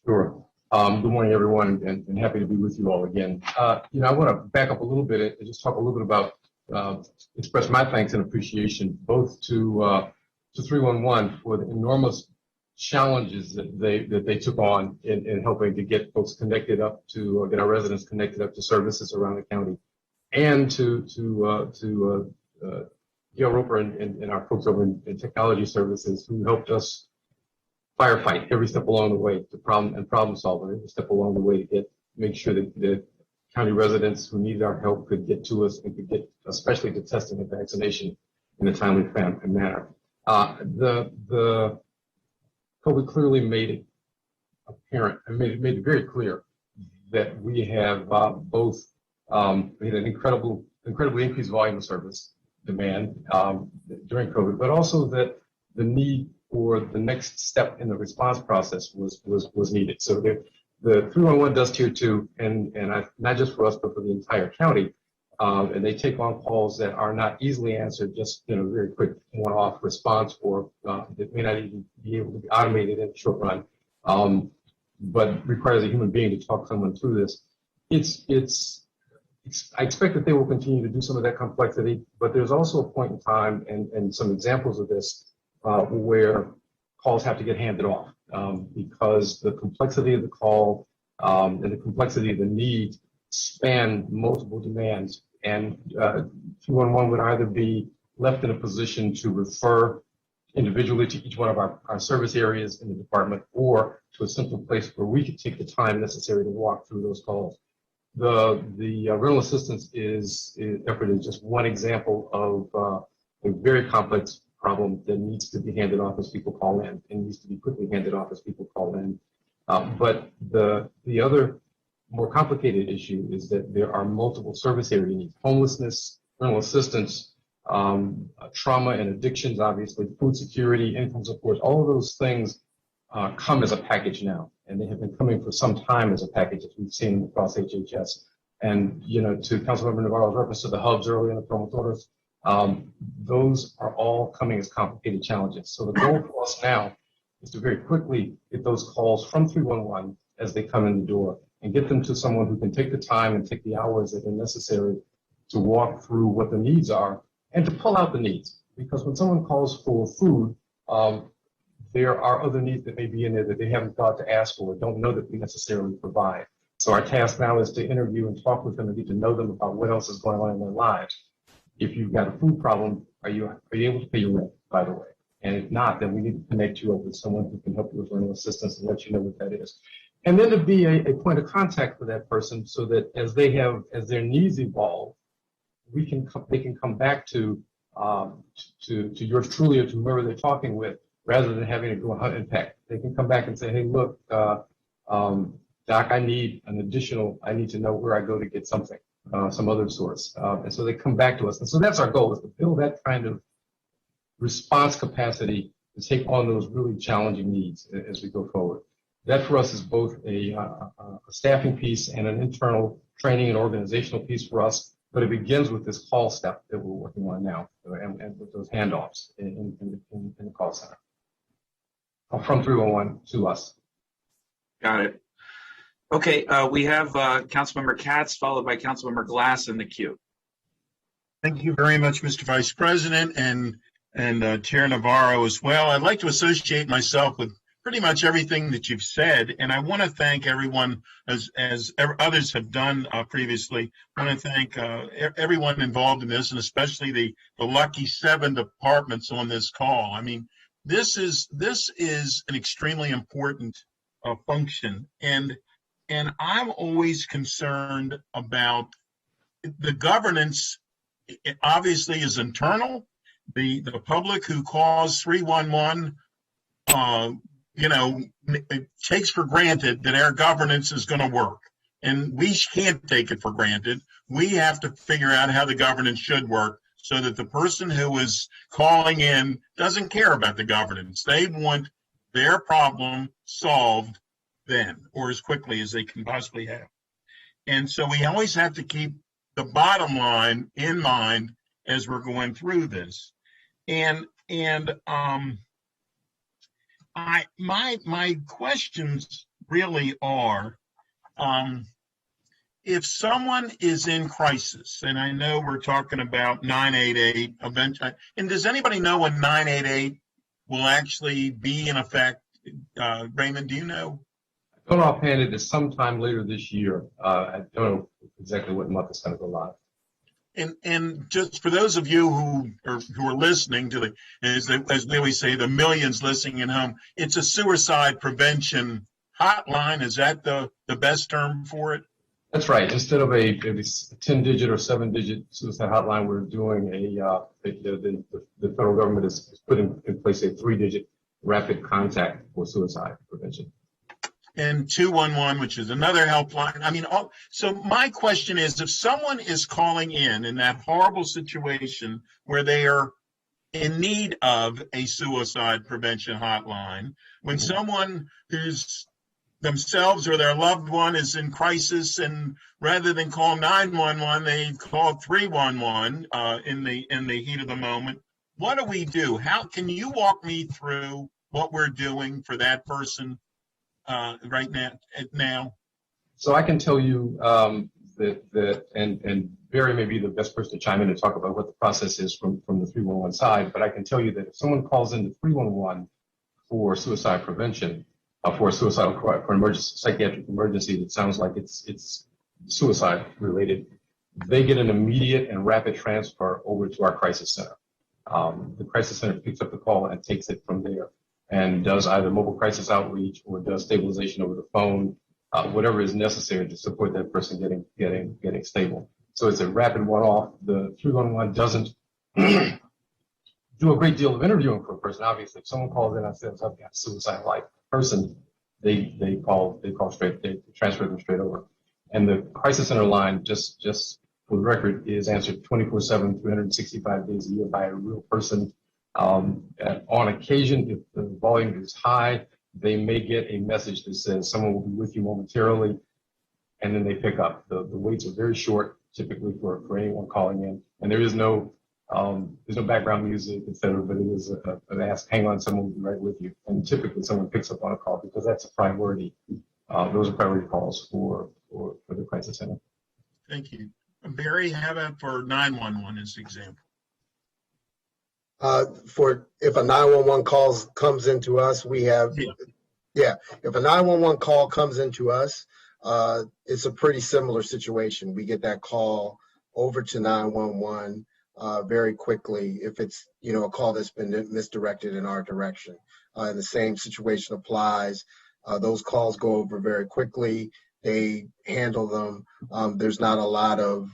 Sure. Good morning, everyone, and happy to be with you all again. I want to back up a little bit and just talk a little bit about, express my thanks and appreciation both to 311 for the enormous challenges that they took on in helping to get folks connected up to, get our residents connected up to services around the county, and to Gail Roper and our folks over in technology services who helped us firefight every step along the way to problem solving every step along the way to make sure that the county residents who needed our help could get to us and could get especially to testing and vaccination in a timely manner. The COVID clearly made it apparent and made it very clear that we have both we had an incredibly increased volume of service demand during COVID, but also that the need for the next step in the response process was needed. So the 311 does tier 2, and not just for us, but for the entire county. And they take on calls that are not easily answered, just very quick one-off response, or that may not even be able to be automated in the short run, but requires a human being to talk someone through this. I expect that they will continue to do some of that complexity, but there's also a point in time and some examples of this where calls have to get handed off because the complexity of the call and the complexity of the need span multiple demands, and 211 would either be left in a position to refer individually to each one of our service areas in the department, or to a central place where we could take the time necessary to walk through those calls. The rental assistance effort is just one example of a very complex problem that needs to be handed off as people call in, and needs to be quickly handed off as people call in. But the other more complicated issue is that there are multiple service area needs: homelessness, rental assistance, trauma and addictions, obviously, food security, income support. All of those things come as a package now, and they have been coming for some time as a package, as we've seen across HHS. And, you know, to Councilmember Navarro's reference to the hubs earlier in the promotores, those are all coming as complicated challenges. So the goal for us now is to very quickly get those calls from 311 as they come in the door, and get them to someone who can take the time and take the hours that are necessary to walk through what the needs are and to pull out the needs. Because when someone calls for food, there are other needs that may be in there that they haven't thought to ask for or don't know that we necessarily provide. So our task now is to interview and talk with them and get to know them about what else is going on in their lives. If you've got a food problem, are you able to pay your rent, by the way? And if not, then we need to connect you up with someone who can help you with rental assistance and let you know what that is. And then to be a point of contact for that person, so that as their needs evolve, they can come back to yours truly or to whoever they're talking with, rather than having to go hunt and peck. They can come back and say, hey, look, Doc, I need to know where I go to get something, some other source. And so they come back to us. And so that's our goal, is to build that kind of response capacity to take on those really challenging needs as we go forward. That for us is both a staffing piece and an internal training and organizational piece for us, but it begins with this call step that we're working on now, and with those handoffs in the call center. From 311 to us. Got it. Okay, we have Councilmember Katz, followed by Councilmember Glass in the queue. Thank you very much, Mr. Vice President, and Chair Navarro as well. I'd like to associate myself with pretty much everything that you've said, and I want to thank everyone, as others have done previously. I want to thank everyone involved in this, and especially the lucky 7 departments on this call. I mean, this is an extremely important function, and I'm always concerned about the governance. It obviously is internal. The public who calls 311, it takes for granted that our governance is going to work, and we can't take it for granted. We have to figure out how the governance should work, so that the person who is calling in doesn't care about the governance. They want their problem solved then, or as quickly as they can possibly have. And so we always have to keep the bottom line in mind as we're going through this. My questions really are, if someone is in crisis, and I know we're talking about 988 event, and does anybody know when 988 will actually be in effect? Raymond, do you know? I don't know offhand. It is sometime later this year. I don't know exactly what month it's going to go live. And just for those of you who are listening to as we always say, the millions listening at home, it's a suicide prevention hotline. Is that the best term for it? That's right. Instead of a 10-digit or 7-digit suicide hotline, we're doing the federal government is putting in place a 3-digit rapid contact for suicide prevention. And 211, which is another helpline. I mean, so my question is, if someone is calling in that horrible situation where they are in need of a suicide prevention hotline, when someone who's themselves or their loved one is in crisis, and rather than call 911, they call 311 in the heat of the moment, what do we do? How can you walk me through what we're doing for that person right now? So I can tell you that and Barry may be the best person to chime in to talk about what the process is from the 311 side, but I can tell you that if someone calls into 311 for suicide prevention, for an psychiatric emergency that sounds like it's suicide related, they get an immediate and rapid transfer over to our crisis center. the crisis center picks up the call and takes it from there and does either mobile crisis outreach or does stabilization over the phone, whatever is necessary to support that person getting stable. So it's a rapid one-off. The 311 doesn't do a great deal of interviewing for a person. Obviously, if someone calls in and says, "I've got a suicide-like person," they call straight, they transfer them straight over. And the crisis center line, just for the record, is answered 24/7, 365 days a year by a real person. On occasion, if the volume is high, they may get a message that says someone will be with you momentarily, and then they pick up. The waits are very short, typically for anyone calling in, and there's no background music, et cetera, but it is an ask, hang on, someone will be right with you. And typically someone picks up on a call because that's a priority. Those are priority calls for the crisis center. Thank you. Barry, how about for 911 as an example? If a 911 call comes into us, we have, if a 911 call comes into us, it's a pretty similar situation. We get that call over to 911 very quickly if it's, a call that's been misdirected in our direction. And the same situation applies. Those calls go over very quickly. They handle them. There's not a lot of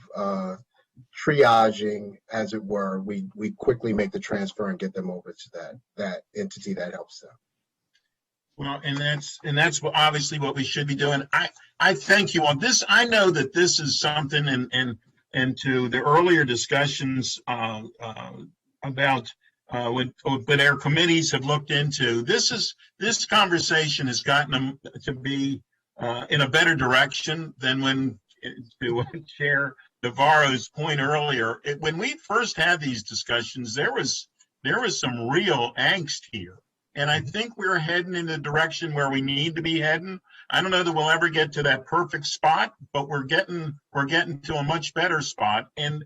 triaging, as it were. We quickly make the transfer and get them over to that entity that helps them. Well, and that's obviously what we should be doing. I thank you on this. I know that this is something, and to the earlier discussions about what our committees have looked into. This conversation has gotten them to be in a better direction than when, to Chair Navarro's point earlier, when we first had these discussions, there was some real angst here. And I think we're heading in the direction where we need to be heading. I don't know that we'll ever get to that perfect spot, but we're getting to a much better spot. And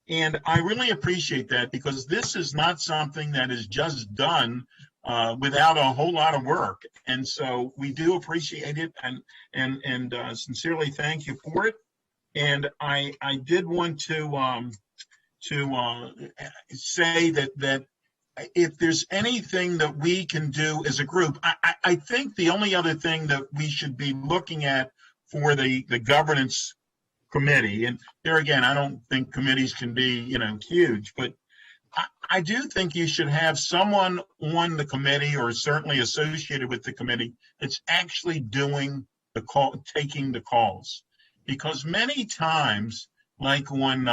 I really appreciate that, because this is not something that is just done without a whole lot of work. And so we do appreciate it and sincerely thank you for it. And I did want to say that if there's anything that we can do as a group, I think the only other thing that we should be looking at for the governance committee, and there again, I don't think committees can be, huge, but I do think you should have someone on the committee, or certainly associated with the committee, that's actually doing the call, taking the calls. Because many times, like when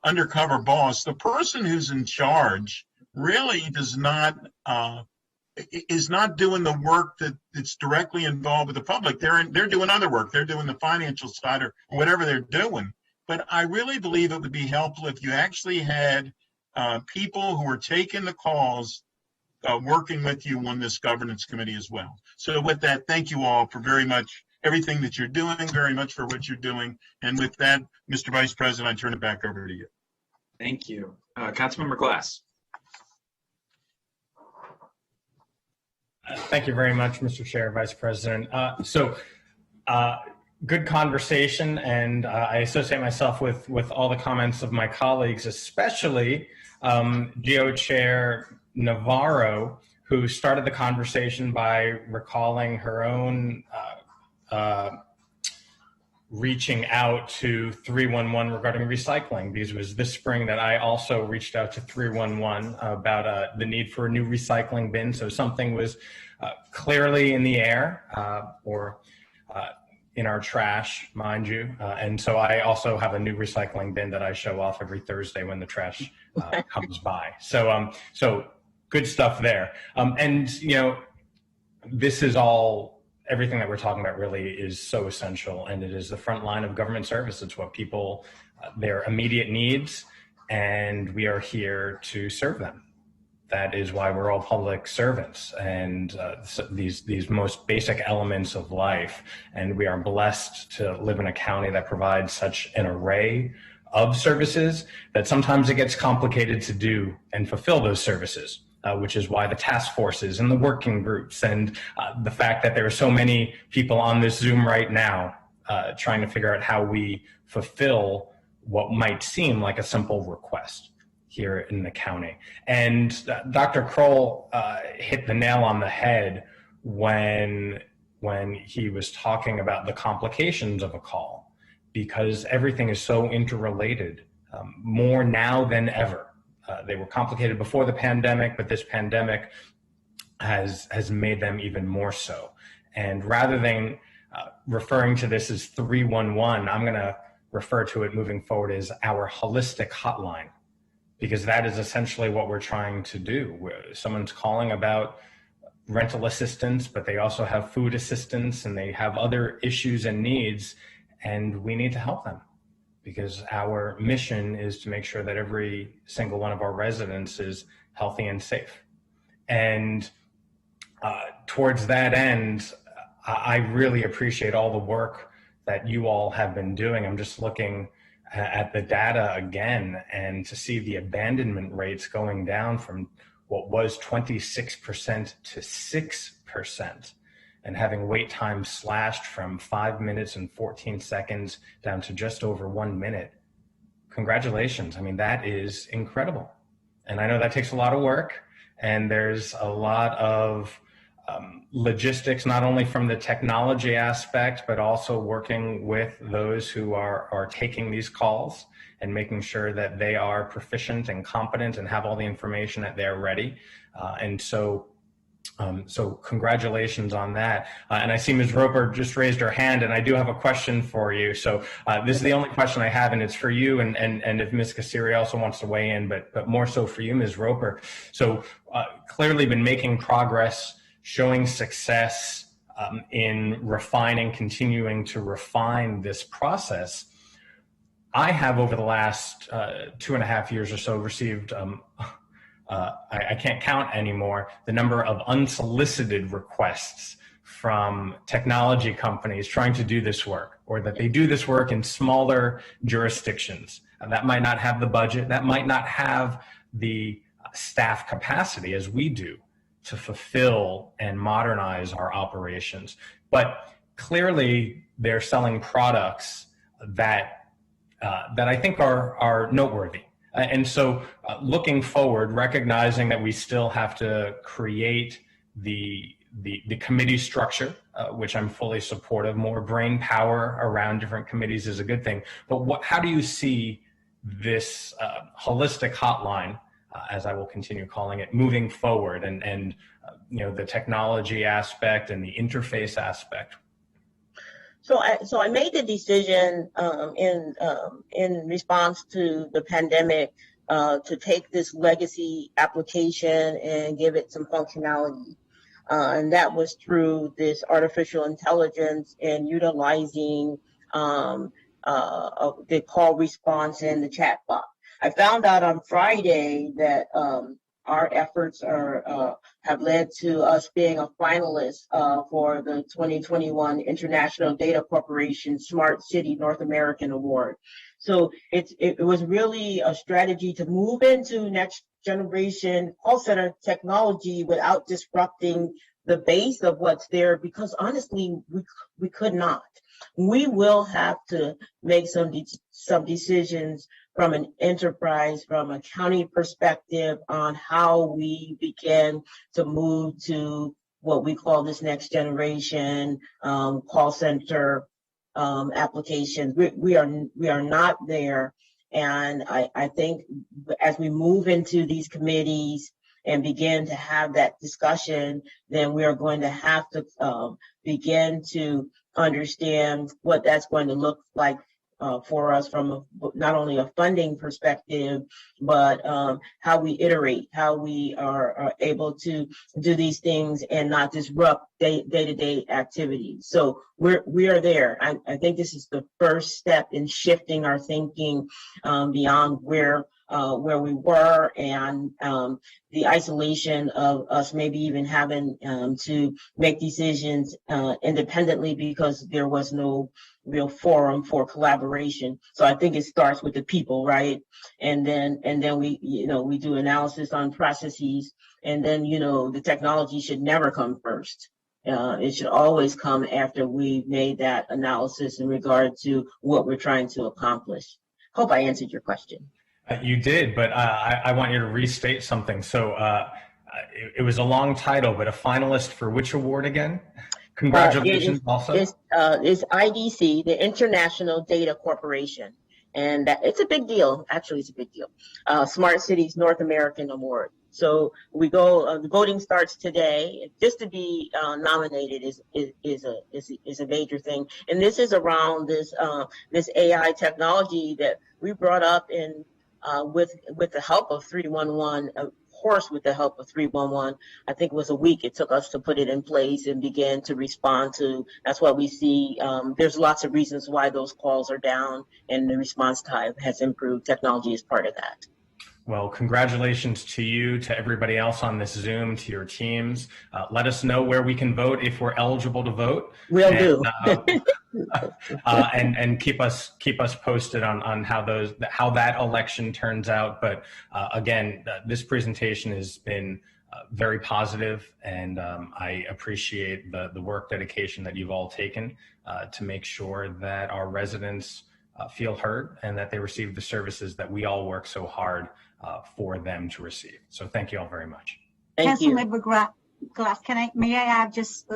Undercover Boss, the person who's in charge really is not doing the work that's directly involved with the public. They're doing other work. They're doing the financial side or whatever they're doing. But I really believe it would be helpful if you actually had people who are taking the calls working with you on this governance committee as well. So with that, thank you all for very much everything that you're doing, very much for what you're doing. And with that, Mr. Vice President, I turn it back over to you. Thank you. Councilmember Glass. Thank you very much, Mr. Chair, Vice President. Good conversation, and I associate myself with all the comments of my colleagues, especially GO Chair Navarro, who started the conversation by recalling her own reaching out to 311 regarding recycling, because it was this spring that I also reached out to 311 about the need for a new recycling bin. So something was clearly in the air or in our trash, mind you. And so I also have a new recycling bin that I show off every Thursday when the trash comes by. So good stuff there. And this is all, everything that we're talking about really is so essential, and it is the front line of government service. It's what people, their immediate needs, and we are here to serve them. That is why we're all public servants, and these most basic elements of life. And we are blessed to live in a county that provides such an array of services that sometimes it gets complicated to do and fulfill those services. Which is why the task forces and the working groups and the fact that there are so many people on this Zoom right now trying to figure out how we fulfill what might seem like a simple request. here in the county. And Dr. Kroll hit the nail on the head when he was talking about the complications of a call, because everything is so interrelated, more now than ever. They were complicated before the pandemic, but this pandemic has made them even more so. And rather than referring to this as 311, I'm going to refer to it moving forward as our holistic hotline, because that is essentially what we're trying to do. Someone's calling about rental assistance, but they also have food assistance and they have other issues and needs, and we need to help them, because our mission is to make sure that every single one of our residents is healthy and safe. And towards that end, I really appreciate all the work that you all have been doing. I'm just looking at the data again, and to see the abandonment rates going down from what was 26% to 6%, and having wait time slashed from 5 minutes and 14 seconds down to just over 1 minute. Congratulations. I mean, that is incredible. And I know that takes a lot of work, and there's a lot of logistics, not only from the technology aspect, but also working with those who are taking these calls and making sure that they are proficient and competent and have all the information that they're ready. So congratulations on that. And I see Ms. Roper just raised her hand, and I do have a question for you. So this is the only question I have, and it's for you, and if Ms. Kassiri also wants to weigh in, but more so for you, Ms. Roper. So clearly been making progress, showing success in continuing to refine this process. I have, over the last 2.5 years or so, received, I can't count anymore, the number of unsolicited requests from technology companies trying to do this work, or that they do this work in smaller jurisdictions that might not have the budget, that might not have the staff capacity as we do to fulfill and modernize our operations. But clearly they're selling products that I think are noteworthy. And so looking forward, recognizing that we still have to create the committee structure, which I'm fully supportive. More brain power around different committees is a good thing. But how do you see this holistic hotline, as I will continue calling it, moving forward, and the technology aspect and the interface aspect? So I made the decision in response to the pandemic to take this legacy application and give it some functionality. And that was through this artificial intelligence and utilizing the call response and the chat bot. I found out on Friday that our efforts have led to us being a finalist for the 2021 International Data Corporation Smart City North American Award. So it was really a strategy to move into next generation call center technology without disrupting the base of what's there, because honestly, we could not. We will have to make some decisions from an enterprise, from a county perspective, on how we begin to move to what we call this next generation call center applications. We are not there. And I think as we move into these committees and begin to have that discussion, then we are going to have to begin to understand what that's going to look like for us from not only a funding perspective, but how we iterate, how we are able to do these things and not disrupt day-to-day activities. So we are there. I think this is the first step in shifting our thinking beyond where we were, and the isolation of us maybe even having to make decisions independently because there was no real forum for collaboration. So I think it starts with the people, right? And then we do analysis on processes, and then the technology should never come first. It should always come after we've made that analysis in regard to what we're trying to accomplish. Hope I answered your question. You did, but I want you to restate something. So it was a long title, but a finalist for which award again? Congratulations also. It's IDC, the International Data Corporation. And it's a big deal. Actually, it's a big deal. Smart Cities North American Award. So we go. The voting starts today. Just to be nominated is a major thing. And this is around this AI technology that we brought up in with the help of 311. Of course, with the help of 311. I think it was a week it took us to put it in place and begin to respond to. That's why we see there's lots of reasons why those calls are down, and the response time has improved. Technology is part of that. Well, congratulations to you, to everybody else on this Zoom, to your teams. Let us know where we can vote if we're eligible to vote. Will do. And keep us posted on how that election turns out. But again, this presentation has been very positive, and I appreciate the work dedication that you've all taken to make sure that our residents feel heard and that they receive the services that we all work so hard for them to receive. So thank you all very much. Thank you. Councilmember Glass, may I add just,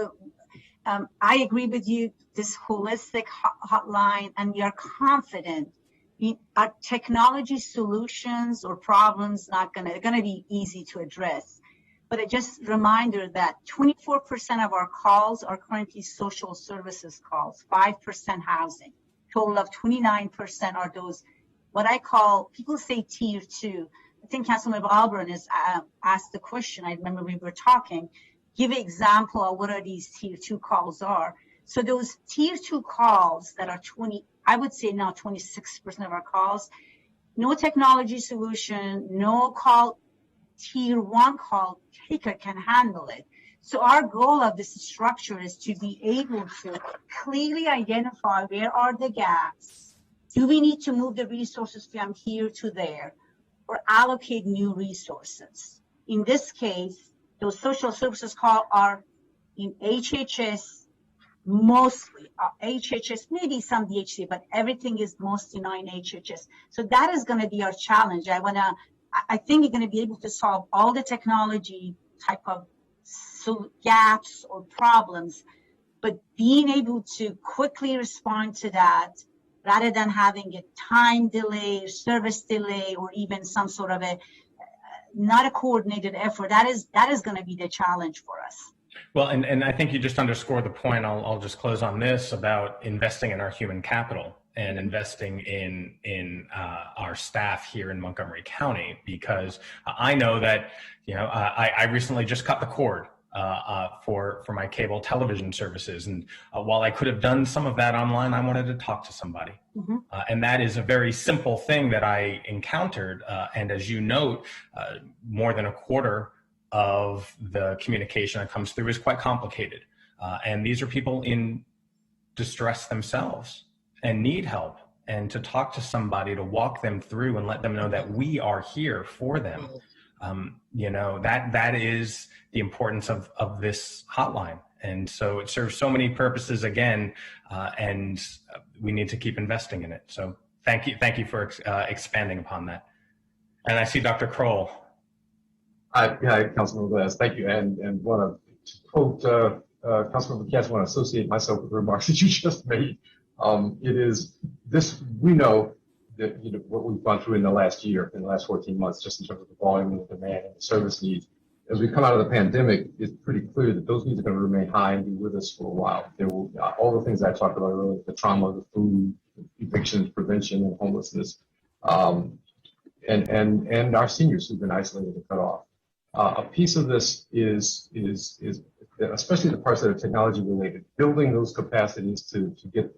I agree with you, this holistic hotline, and we are confident our technology solutions or problems they're gonna be easy to address. But just a reminder that 24% of our calls are currently social services calls, 5% housing. Total of 29% are those, what I call, people say tier 2. I think Councilmember Alburn has asked the question. I remember we were talking, give an example of what are these tier 2 calls are. So those tier 2 calls that are 26% of our calls, no technology solution, no call, tier 1 call taker can handle it. So our goal of this structure is to be able to clearly identify where are the gaps. Do we need to move the resources from here to there, or allocate new resources? In this case, those social services calls are in HHS, mostly HHS, maybe some DHC, but everything is mostly now in HHS. So that is going to be our challenge. I think we're going to be able to solve all the technology type of gaps or problems, but being able to quickly respond to that rather than having a time delay, service delay, or even some sort of not a coordinated effort, that is going to be the challenge for us. Well, and I think you just underscored the point. I'll just close on this about investing in our human capital and investing in our staff here in Montgomery County, because I know that, I recently just cut the cord for my cable television services. And while I could have done some of that online, I wanted to talk to somebody. Mm-hmm. And that is a very simple thing that I encountered. And as you note, more than a quarter of the communication that comes through is quite complicated. And these are people in distress themselves and need help. And to talk to somebody, to walk them through and let them know that we are here for them. That is the importance of this hotline. And so it serves so many purposes again, and we need to keep investing in it. So thank you for expanding upon that. And I see Dr. Kroll. Hi, Councilmember Glass, thank you. And want to quote Councilmember Katz, want to associate myself with the remarks that you just made. It is this, we know that what we've gone through in the last year, in the last 14 months, just in terms of the volume and the demand and the service needs. As we come out of the pandemic, it's pretty clear that those needs are going to remain high and be with us for a while. There will all the things I talked about earlier, the trauma, the food, evictions, prevention, and homelessness, and our seniors who've been isolated and cut off. A piece of this is especially the parts that are technology related, building those capacities to get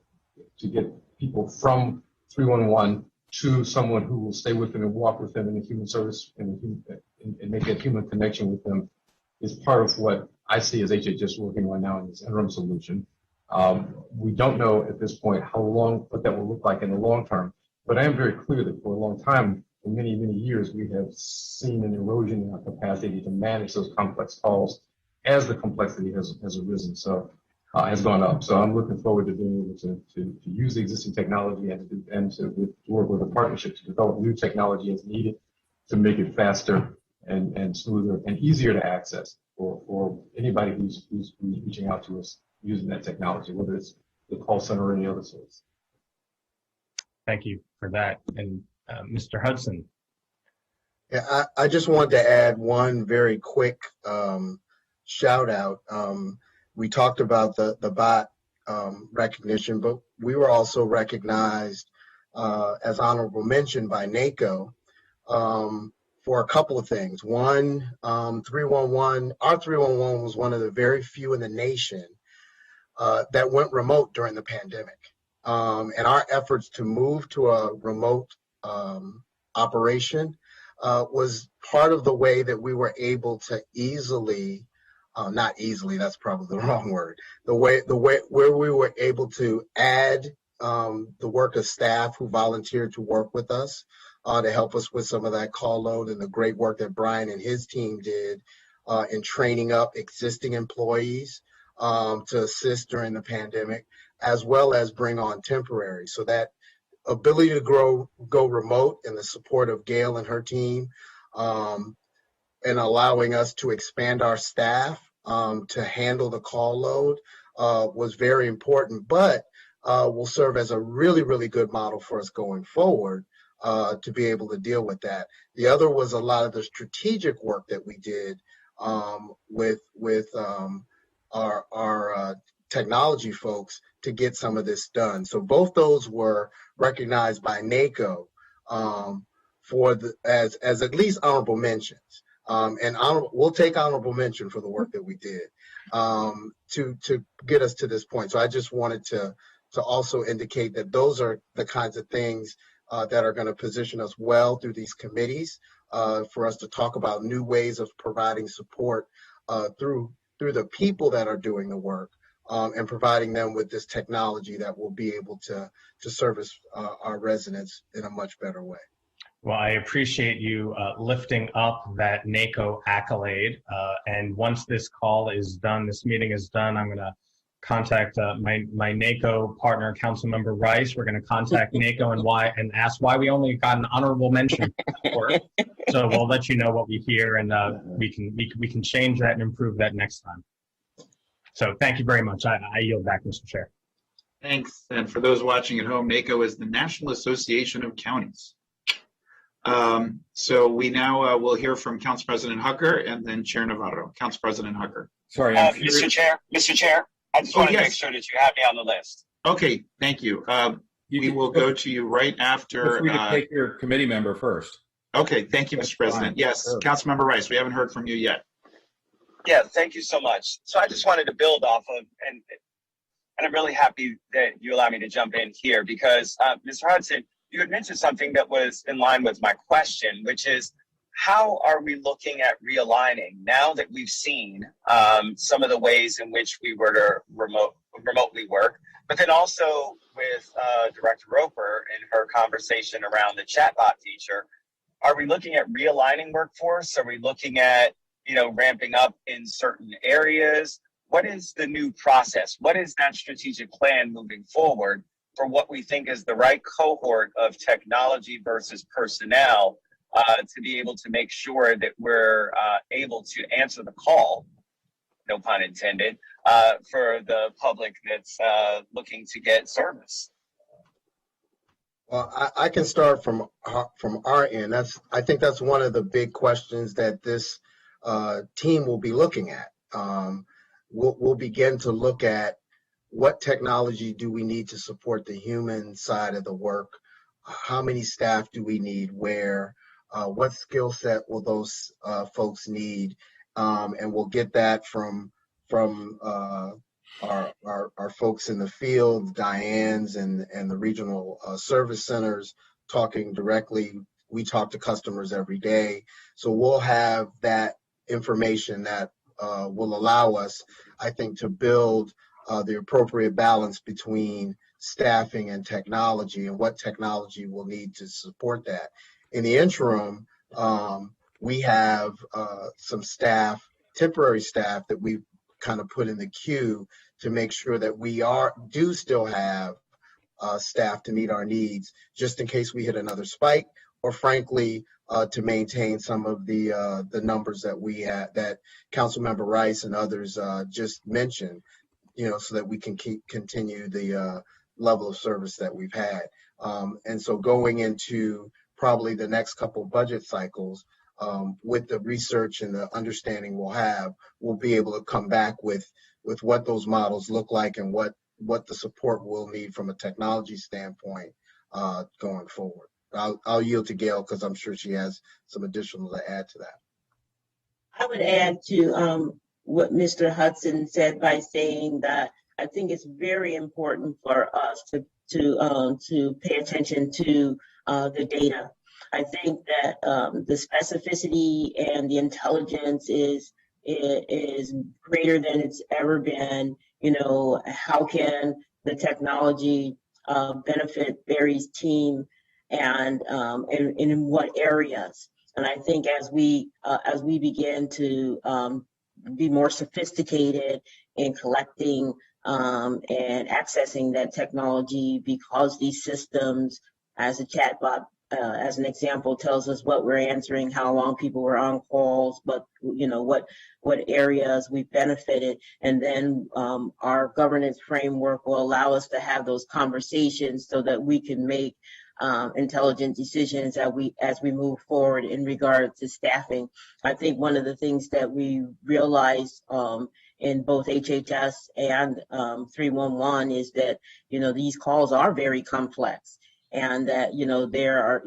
people from 311 to someone who will stay with them and walk with them in the human service and make that human connection with them is part of what I see as HHS working on now in this interim solution. We don't know at this point what that will look like in the long term, but I am very clear that for a long time, for many, many years, we have seen an erosion in our capacity to manage those complex calls as the complexity has arisen. So has gone up. So I'm looking forward to being able to use the existing technology and to work with a partnership to develop new technology as needed to make it faster and smoother and easier to access for anybody who's reaching out to us using that technology, whether it's the call center or any other source. Thank you for that. And Mr. Hudson. Yeah, I just wanted to add one very quick shout out. We talked about the bot recognition, but we were also recognized as honorable mention by NACO for a couple of things. One, 311, our 311 was one of the very few in the nation that went remote during the pandemic. And our efforts to move to a remote operation was part of the way that we were able to easily, not easily, that's probably the wrong word, the way where we were able to add the work of staff who volunteered to work with us to help us with some of that call load, and the great work that Brian and his team did in training up existing employees to assist during the pandemic, as well as bring on temporary. So that ability to go remote and the support of Gail and her team and allowing us to expand our staff to handle the call load was very important, but will serve as a really, really good model for us going forward to be able to deal with that. The other was a lot of the strategic work that we did with our technology folks to get some of this done. So both those were recognized by NACO for as at least honorable mentions. And we'll take honorable mention for the work that we did to get us to this point. So I just wanted to also indicate that those are the kinds of things that are going to position us well through these committees for us to talk about new ways of providing support through the people that are doing the work and providing them with this technology that will be able to service our residents in a much better way. Well, I appreciate you lifting up that NACO accolade. And once this call is done, this meeting is done, I'm going to contact my NACO partner, Councilmember Rice. We're going to contact NACO and ask why we only got an honorable mention for it. So we'll let you know what we hear, and we can change that and improve that next time. So thank you very much. I yield back, Mr. Chair. Thanks. And for those watching at home, NACO is the National Association of Counties. So we now will hear from Council President Hucker and then Chair Navarro. Council President Hucker. Sorry, Mr. Chair, I just want to make sure that you have me on the list. Okay, thank you. We will go to you right after. Feel free to take your committee member first. Okay, thank you, Mr. President. Yes, sure. Councilmember Rice, we haven't heard from you yet. Yeah, thank you so much. So I just wanted to build off of, and I'm really happy that you allow me to jump in here because, Mr. Hudson, you had mentioned something that was in line with my question, which is how are we looking at realigning now that we've seen some of the ways in which we were to remotely work, but then also with Director Roper and her conversation around the chatbot feature, are we looking at realigning workforce? Are we looking at ramping up in certain areas? What is the new process? What is that strategic plan moving forward for what we think is the right cohort of technology versus personnel to be able to make sure that we're able to answer the call, no pun intended, for the public that's looking to get service? Well, I can start from our end. I think that's one of the big questions that this team will be looking at. We'll begin to look at what technology do we need to support the human side of the work? How many staff do we need? Where? What skill set will those folks need? And we'll get that from our folks in the field, Diane's and the regional service centers talking directly. We talk to customers every day. So we'll have that information that will allow us, I think, to build the appropriate balance between staffing and technology and what technology will need to support that. In the interim, we have some staff, temporary staff that we've kind of put in the queue to make sure that we do still have staff to meet our needs, just in case we hit another spike, or frankly, to maintain some of the numbers that we had, that Councilmember Rice and others just mentioned, so that we can continue the level of service that we've had. And so going into probably the next couple budget cycles, with the research and the understanding we'll be able to come back with what those models look like and what the support we'll need from a technology standpoint going forward. I'll yield to Gail because I'm sure she has some additional to add to that. I would add to what Mr. Hudson said by saying that I think it's very important for us to pay attention to the data. I think that the specificity and the intelligence is greater than it's ever been. How can the technology benefit Barry's team, and in what areas? And I think as we begin to be more sophisticated in collecting and accessing that technology, because these systems, as a chatbot, as an example, tells us what we're answering, how long people were on calls, but what areas we benefited, and then our governance framework will allow us to have those conversations so that we can make intelligent decisions as we move forward in regard to staffing. I think one of the things that we realize in both HHS and 311 is that these calls are very complex, and that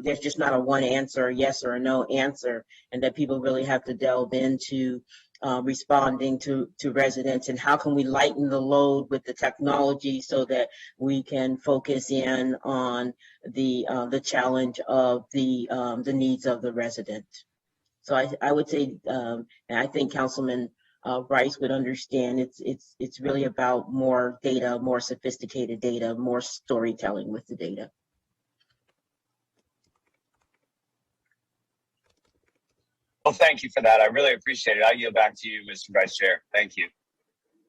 there's just not a one answer, a yes or a no answer, and that people really have to delve into responding to residents, and how can we lighten the load with the technology so that we can focus in on the challenge of the needs of the resident. So I would say, and I think Councilman Rice would understand, it's really about more data, more sophisticated data, more storytelling with the data. Well, thank you for that. I really appreciate it. I'll yield back to you, Mr. Vice Chair. Thank you.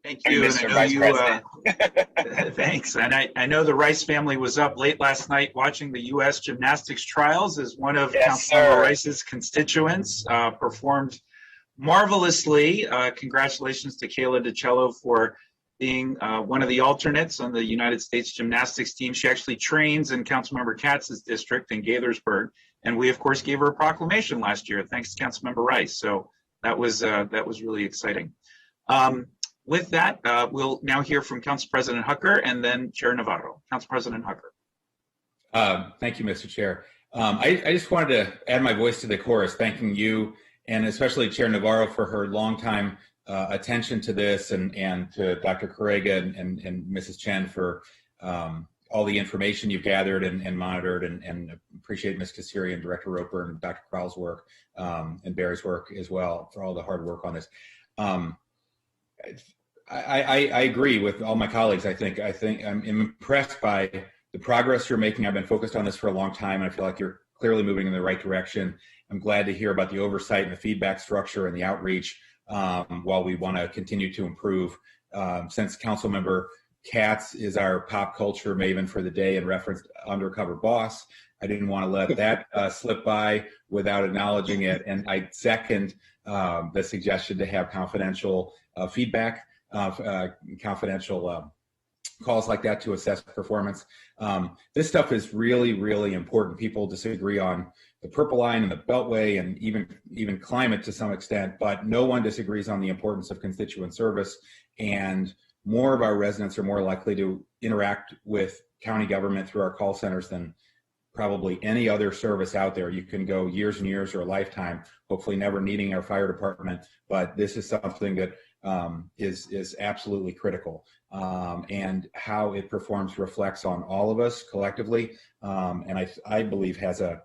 Thank you, Mr. Vice President. Thanks. And I know the Rice family was up late last night watching the U.S. gymnastics trials as one of Councilmember Rice's constituents. Performed marvelously. Congratulations to Kayla DiCello for being one of the alternates on the United States gymnastics team. She actually trains in Councilmember Katz's district in Gaithersburg. And we, of course, gave her a proclamation last year, thanks to Councilmember Rice. So that was really exciting. With that, we'll now hear from Council President Hucker and then Chair Navarro. Council President Hucker. Thank you, Mr. Chair. I just wanted to add my voice to the chorus, thanking you and especially Chair Navarro for her longtime attention to this, and to Dr. Correga and Mrs. Chen for all the information you've gathered and monitored, and appreciate Ms. Kassiri and Director Roper and Dr. Crowell's work and Barry's work as well for all the hard work on this. I agree with all my colleagues. I think I'm impressed by the progress you're making. I've been focused on this for a long time, and I feel like you're clearly moving in the right direction. I'm glad to hear about the oversight and the feedback structure and the outreach while we want to continue to improve. Since Councilmember Katz is our pop culture maven for the day and referenced Undercover Boss, I didn't want to let that slip by without acknowledging it. And I second the suggestion to have confidential feedback, confidential calls like that to assess performance. This stuff is really, really important. People disagree on the Purple Line and the Beltway and even climate to some extent, but no one disagrees on the importance of constituent service. And more of our residents are more likely to interact with county government through our call centers than probably any other service out there. You can go years and years or a lifetime, hopefully never needing our fire department, but this is something that is absolutely critical. And how it performs reflects on all of us collectively, and I believe has an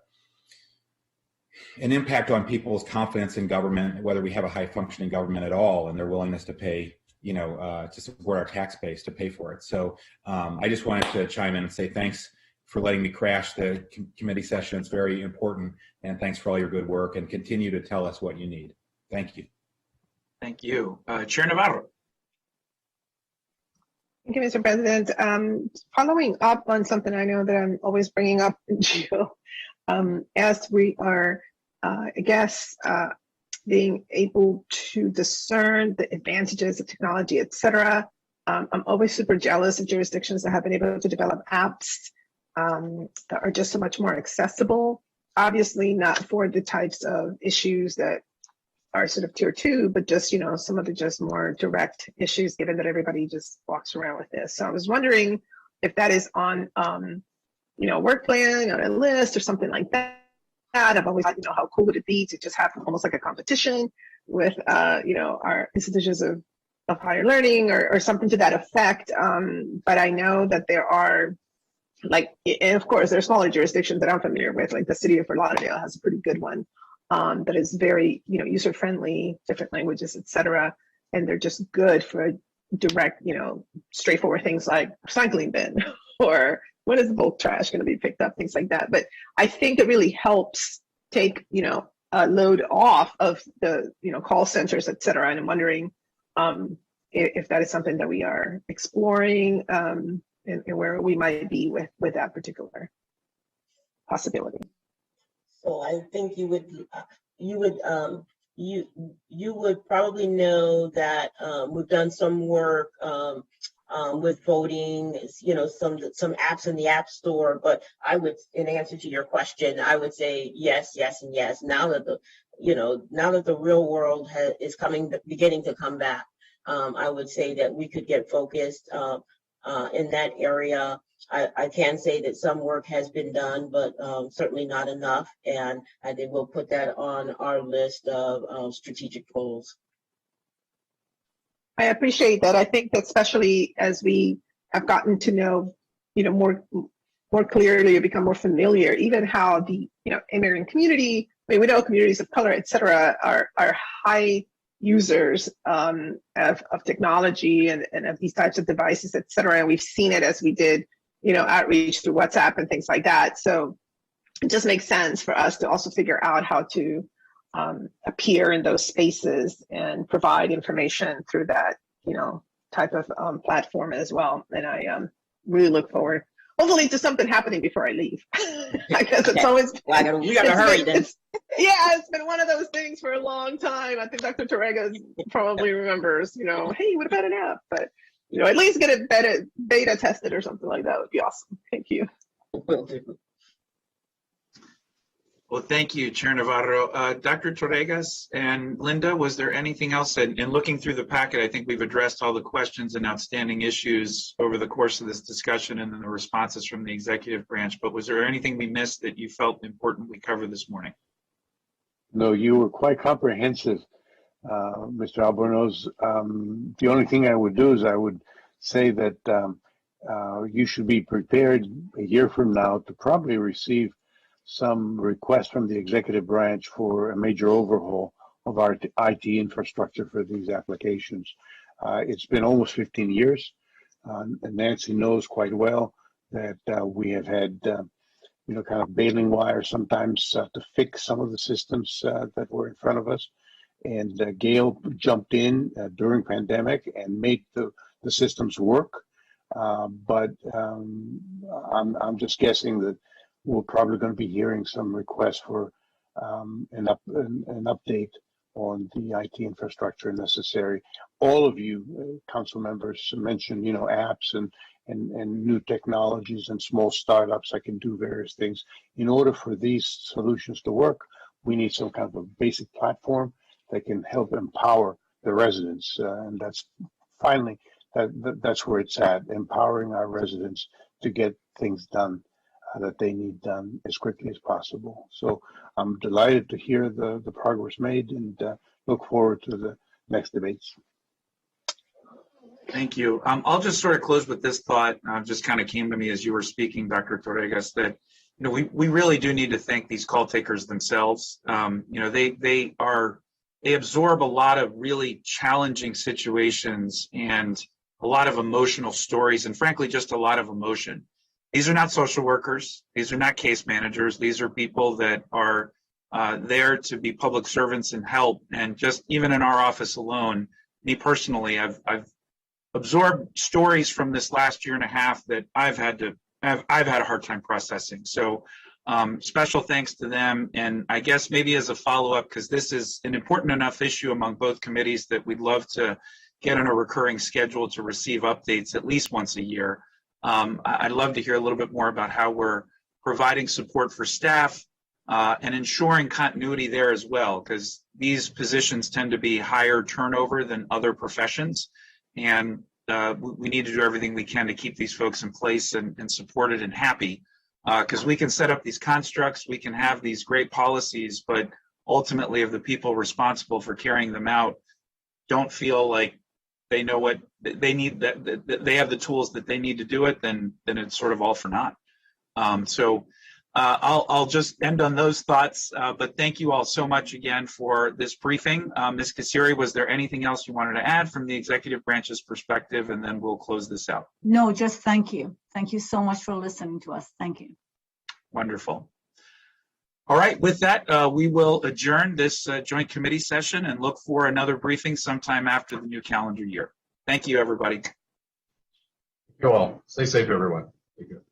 impact on people's confidence in government, whether we have a high functioning government at all, and their willingness to pay, to support our tax base to pay for it. So I just wanted to chime in and say thanks for letting me crash the committee session. It's very important, and thanks for all your good work, and continue to tell us what you need. Thank you. Thank you. Chair Navarro. Thank you, Mr. President. Following up on something I know that I'm always bringing up, Jill, as we are, I guess, being able to discern the advantages of technology, et cetera. I'm always super jealous of jurisdictions that have been able to develop apps that are just so much more accessible. Obviously not for the types of issues that are sort of tier 2, but just, you know, some of the just more direct issues, given that everybody just walks around with this. So I was wondering if that is on, you know, work plan, on a list or something like that. I've always thought, you know, how cool would it be to just have almost like a competition with, you know, our institutions of higher learning or something to that effect. But I know that there are, like, and of course, there are smaller jurisdictions that I'm familiar with, like the city of Fort Lauderdale has a pretty good one that is very, you know, user-friendly, different languages, et cetera. And they're just good for direct, you know, straightforward things like recycling bin or when is bulk trash going to be picked up, things like that. But I think it really helps take, you know, a load off of the, you know, call centers, et cetera. And I'm wondering if that is something that we are exploring and where we might be with that particular possibility. So I think you would probably know that we've done some work with voting, you know, some apps in the App Store. But I would, in answer to your question, I would say yes, yes, and yes. Now that the real world is beginning to come back, I would say that we could get focused in that area. I can say that some work has been done, but certainly not enough. And I think we'll put that on our list of strategic goals. I appreciate that. I think that especially as we have gotten to know, you know, more clearly or become more familiar, even how the, you know, immigrant community, I mean, we know communities of color, et cetera, are high users of technology and of these types of devices, et cetera. And we've seen it as we did, you know, outreach through WhatsApp and things like that. So it just makes sense for us to also figure out how to appear in those spaces and provide information through that, you know, type of platform as well. And I really look forward, hopefully, to something happening before I leave. I guess it's always we gotta hurry then. It's been one of those things for a long time. I think Dr. Torregas probably remembers, you know, hey, what about an app? But, you know, at least get it beta tested or something like that would be awesome. Thank you. Well, thank you, Chair Navarro. Dr. Torregas and Linda, was there anything else? In looking through the packet, I think we've addressed all the questions and outstanding issues over the course of this discussion and then the responses from the executive branch. But was there anything we missed that you felt important we covered this morning? No, you were quite comprehensive, Mr. Albornoz. The only thing I would do is I would say that you should be prepared a year from now to probably receive some requests from the executive branch for a major overhaul of our IT infrastructure for these applications. It's been almost 15 years, and Nancy knows quite well that we have had, you know, kind of bailing wire sometimes to fix some of the systems that were in front of us. And Gail jumped in during pandemic and made the systems work. But I'm just guessing that we're probably going to be hearing some requests for an update on the IT infrastructure necessary. All of you council members mentioned, you know, apps and new technologies and small startups that can do various things. In order for these solutions to work, we need some kind of a basic platform that can help empower the residents. And that's finally, that's where it's at, empowering our residents to get things done that they need done as quickly as possible. So I'm delighted to hear the progress made and look forward to the next debates. Thank you. I'll just sort of close with this thought. Just kind of came to me as you were speaking, Dr. Torregas, that, you know, we really do need to thank these call takers themselves. You know, they absorb a lot of really challenging situations and a lot of emotional stories, and frankly, just a lot of emotion. These are not social workers. These are not case managers. These are people that are there to be public servants and help. And just even in our office alone, me personally, I've absorbed stories from this last year and a half that I've had a hard time processing. So special thanks to them. And I guess maybe as a follow-up, because this is an important enough issue among both committees that we'd love to get on a recurring schedule to receive updates at least once a year. I'd love to hear a little bit more about how we're providing support for staff and ensuring continuity there as well, because these positions tend to be higher turnover than other professions. And we need to do everything we can to keep these folks in place and supported and happy, because we can set up these constructs, we can have these great policies, but ultimately if the people responsible for carrying them out don't feel like they know what they need, that they have the tools that they need to do it, then it's sort of all for naught. I'll just end on those thoughts, but thank you all so much again for this briefing. Ms. Kassiri, was there anything else you wanted to add from the executive branch's perspective, and then we'll close this out? No, just thank you. Thank you so much for listening to us. Thank you. Wonderful. All right, with that, we will adjourn this joint committee session and look for another briefing sometime after the new calendar year. Thank you, everybody. You all. Stay safe, everyone. Take care.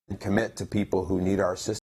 And commit to people who need our assistance.